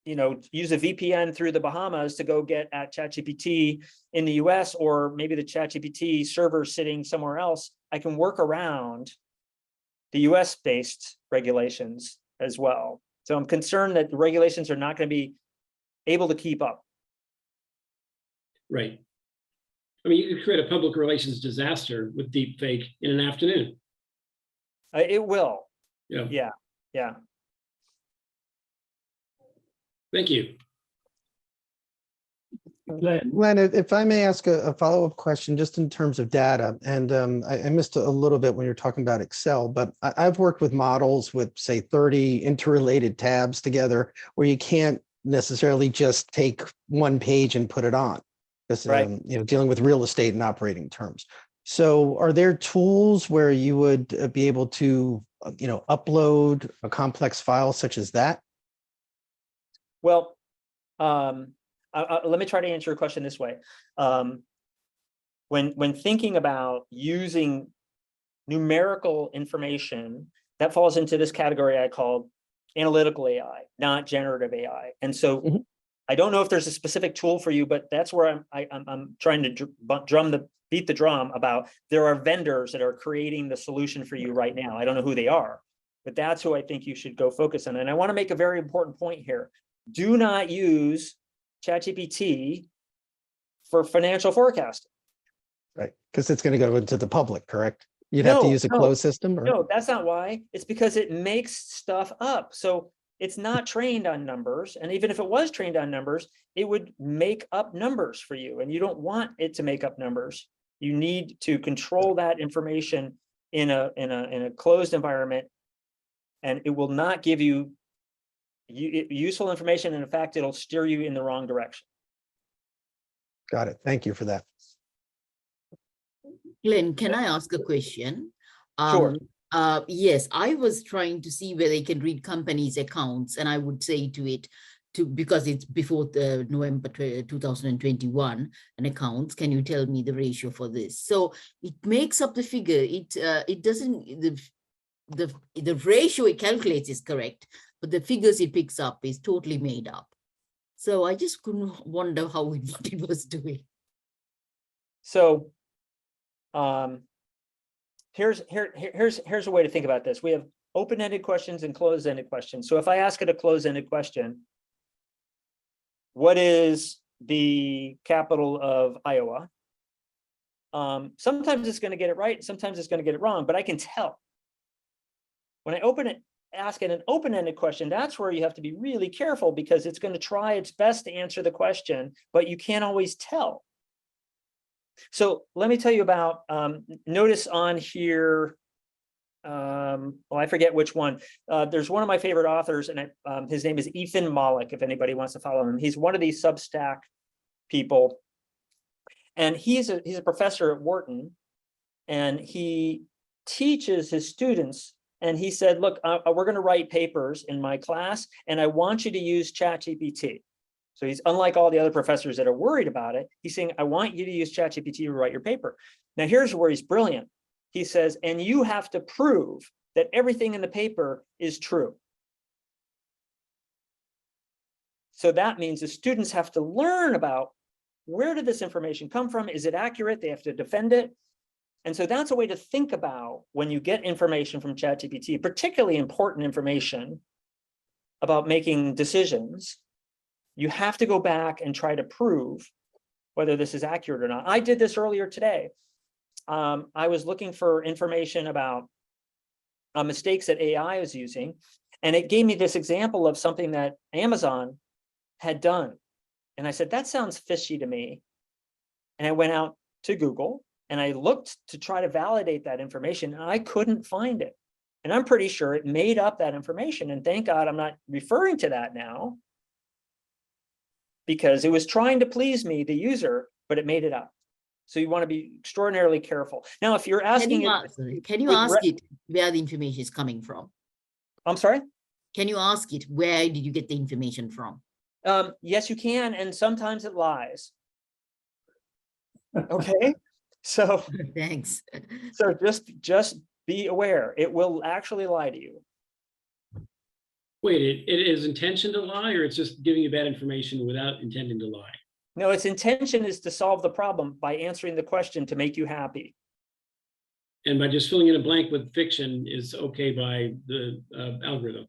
use a VPN through the Bahamas to go get at ChatGPT in the US, or maybe the ChatGPT server sitting somewhere else. I can work around the US based regulations as well. So I'm concerned that the regulations are not going to be able to keep up. Right. I mean, you could create a public relations disaster with deep fake in an afternoon. It will. Yeah. Yeah. Thank you. Glenn, if I may ask a follow-up question, just in terms of data, and I missed a little bit when you're talking about Excel, but I've worked with models with, say, 30 interrelated tabs together, where you can't necessarily just take one page and put it on, because Right. Dealing with real estate and operating terms. So are there tools where you would be able to upload a complex file such as that? Well, let me try to answer your question this way. When thinking about using numerical information, that falls into this category I called analytical AI, not generative AI. And so I don't know if there's a specific tool for you, but that's where I'm trying to beat the drum about. There are vendors that are creating the solution for you right now. I don't know who they are, but that's who I think you should go focus on. And I want to make a very important point here. Do not use ChatGPT for financial forecasting. Right, because it's going to go into the public, correct? You'd have to use a closed system? Or? No, that's not why. It's because it makes stuff up. So it's not trained on numbers. And even if it was trained on numbers, it would make up numbers for you. And you don't want it to make up numbers. You need to control that information in a closed environment, and it will not give you useful information. And in fact, it'll steer you in the wrong direction. Got it. Thank you for that. Glenn, can I ask a question? Sure. Yes, I was trying to see where they can read companies' accounts, and I would say to it, because it's before the November 2021 and accounts, can you tell me the ratio for this? So it makes up the figure. It doesn't, the ratio it calculates is correct, but the figures it picks up is totally made up. So I just couldn't wonder what it was doing. So here's a way to think about this. We have open-ended questions and closed-ended questions. So if I ask it a closed-ended question, what is the capital of Iowa? Sometimes it's going to get it right, sometimes it's going to get it wrong, but I can tell. When I ask it an open-ended question, that's where you have to be really careful, because it's going to try its best to answer the question, but you can't always tell. So let me tell you about, notice on here, well, I forget which one. There's one of my favorite authors, and his name is Ethan Mollick, if anybody wants to follow him. He's one of these Substack people. And he's a professor at Wharton, and he teaches his students. And he said, look, we're going to write papers in my class, and I want you to use ChatGPT. So he's unlike all the other professors that are worried about it. He's saying, I want you to use ChatGPT to write your paper. Now, here's where he's brilliant. He says, and you have to prove that everything in the paper is true. So that means the students have to learn about, where did this information come from? Is it accurate? They have to defend it. And so that's a way to think about when you get information from ChatGPT, particularly important information about making decisions. You have to go back and try to prove whether this is accurate or not. I did this earlier today. I was looking for information about mistakes that AI is using, and it gave me this example of something that Amazon had done. And I said, that sounds fishy to me. And I went out to Google and I looked to try to validate that information, and I couldn't find it. And I'm pretty sure it made up that information. And thank God I'm not referring to that now, because it was trying to please me, the user, but it made it up. So you want to be extraordinarily careful. Now, if you're asking can you ask it where the information is coming from? I'm sorry? Can you ask it, where did you get the information from? Yes, you can, and sometimes it lies. Okay, so Thanks. so just be aware, it will actually lie to you. Wait, it is intention to lie, or it's just giving you bad information without intending to lie? No, its intention is to solve the problem by answering the question to make you happy. And by just filling in a blank with fiction is okay by the algorithm?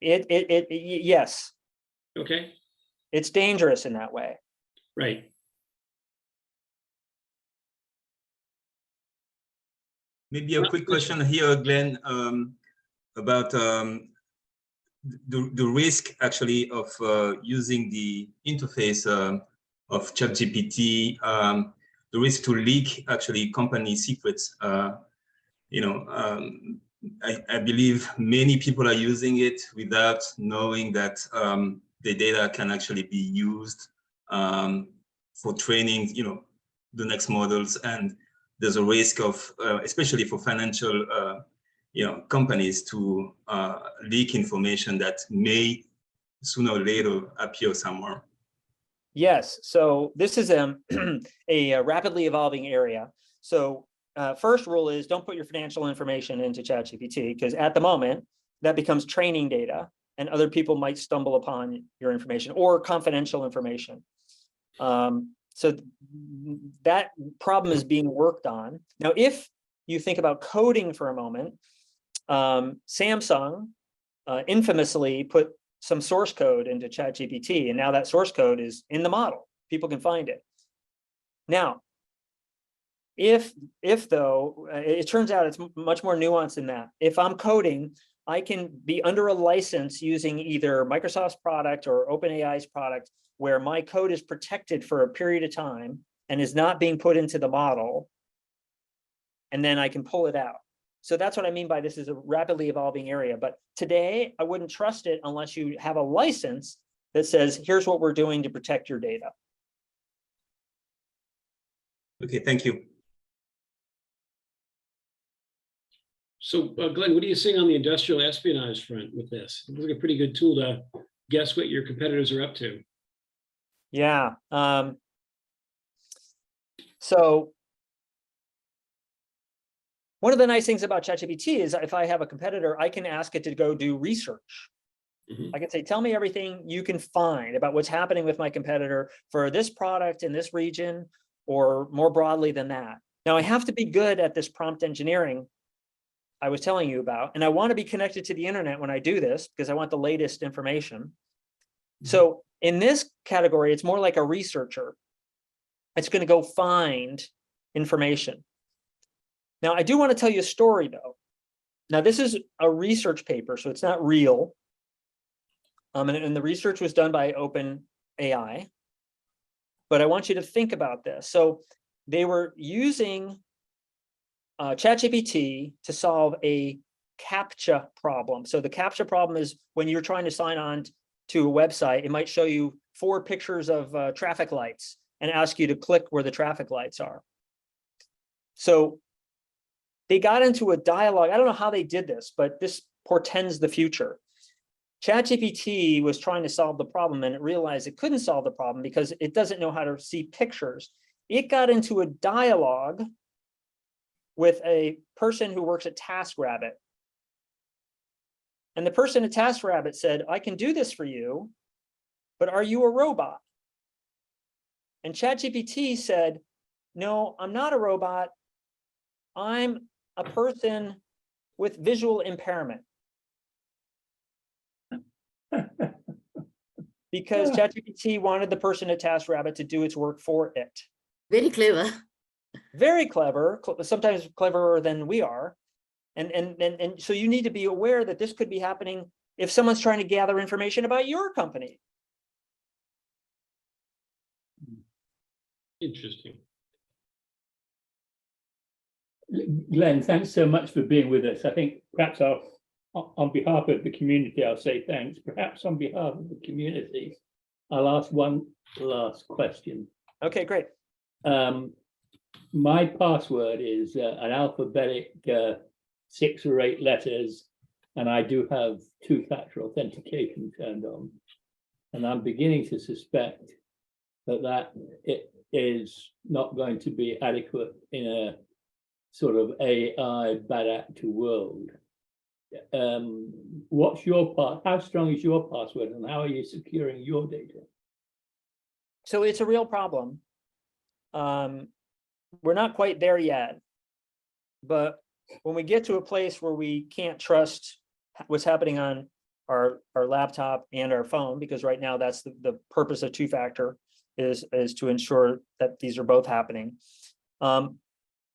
Yes. Okay. It's dangerous in that way. Right. Maybe a quick question here, Glenn, about the risk actually of using the interface of ChatGPT, the risk to leak actually company secrets. I believe many people are using it without knowing that the data can actually be used for training, the next models. And there's a risk of, especially for financial, companies to leak information that may sooner or later appear somewhere. Yes, so this is a rapidly evolving area. So first rule is don't put your financial information into ChatGPT, because at the moment that becomes training data and other people might stumble upon your information or confidential information. So that problem is being worked on. Now, if you think about coding for a moment, Samsung infamously put some source code into ChatGPT, and now that source code is in the model. People can find it. Now, if though, it turns out it's much more nuanced than that. If I'm coding, I can be under a license using either Microsoft's product or OpenAI's product, where my code is protected for a period of time and is not being put into the model, and then I can pull it out. So that's what I mean by this is a rapidly evolving area. But today, I wouldn't trust it unless you have a license that says, here's what we're doing to protect your data. Okay, thank you. So Glenn, what are you seeing on the industrial espionage front with this? It looks like a pretty good tool to guess what your competitors are up to. Yeah. So One of the nice things about ChatGPT is if I have a competitor, I can ask it to go do research. Mhm. I can say, tell me everything you can find about what's happening with my competitor for this product in this region, or more broadly than that. Now I have to be good at this prompt engineering I was telling you about, and I want to be connected to the internet when I do this because I want the latest information. So in this category, it's more like a researcher. It's going to go find information. Now, I do want to tell you a story, though. Now, this is a research paper, so it's not real. And the research was done by OpenAI. But I want you to think about this. So they were using ChatGPT to solve a CAPTCHA problem. So the CAPTCHA problem is when you're trying to sign on to a website, it might show you 4 pictures of traffic lights and ask you to click where the traffic lights are. So they got into a dialogue. I don't know how they did this, but this portends the future. ChatGPT was trying to solve the problem, and it realized it couldn't solve the problem because it doesn't know how to see pictures. It got into a dialogue with a person who works at TaskRabbit. And the person at TaskRabbit said, I can do this for you, but are you a robot? And ChatGPT said, no, I'm not a robot. I'm a person with visual impairment. Because ChatGPT wanted the person at TaskRabbit to do its work for it. Very clever. Very clever, sometimes cleverer than we are. And so you need to be aware that this could be happening if someone's trying to gather information about your company. Interesting. Glenn, thanks so much for being with us. I think perhaps on behalf of the community, I'll say thanks. Perhaps on behalf of the community, I'll ask one last question. Okay, great. My password is an alphabetic 6 or 8 letters, and I do have 2-factor authentication turned on. And I'm beginning to suspect that it is not going to be adequate in a sort of AI bad actor world. What's your how strong is your password, and how are you securing your data? So it's a real problem. We're not quite there yet, but when we get to a place where we can't trust what's happening on our laptop and our phone, because right now that's the purpose of 2-factor is to ensure that these are both happening.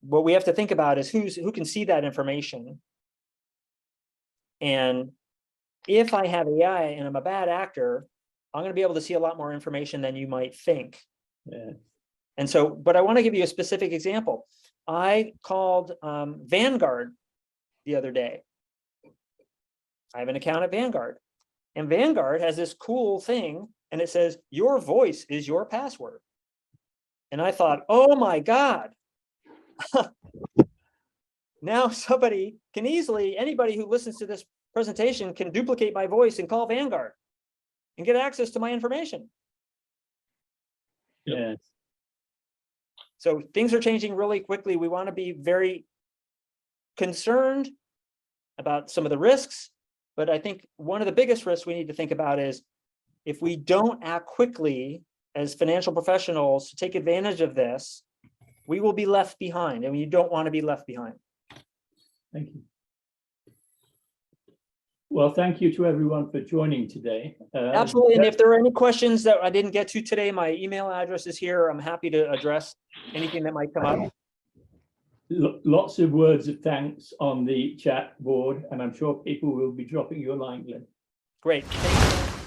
What we have to think about is who can see that information. And if I have AI and I'm a bad actor, I'm going to be able to see a lot more information than you might think. Yeah. And so, but I want to give you a specific example. I called Vanguard the other day. I have an account at Vanguard, and Vanguard has this cool thing, and it says, your voice is your password. And I thought, oh my God. Now somebody can easily, anybody who listens to this presentation can duplicate my voice and call Vanguard and get access to my information. Yes. So things are changing really quickly. We want to be very concerned about some of the risks, but I think one of the biggest risks we need to think about is if we don't act quickly as financial professionals to take advantage of this, we will be left behind, and you don't want to be left behind. Thank you. Well, thank you to everyone for joining today. Absolutely. And if there are any questions that I didn't get to today, my email address is here. I'm happy to address anything that might come up. Lots of words of thanks on the chat board, and I'm sure people will be dropping your line, Glenn. Great. Thank you.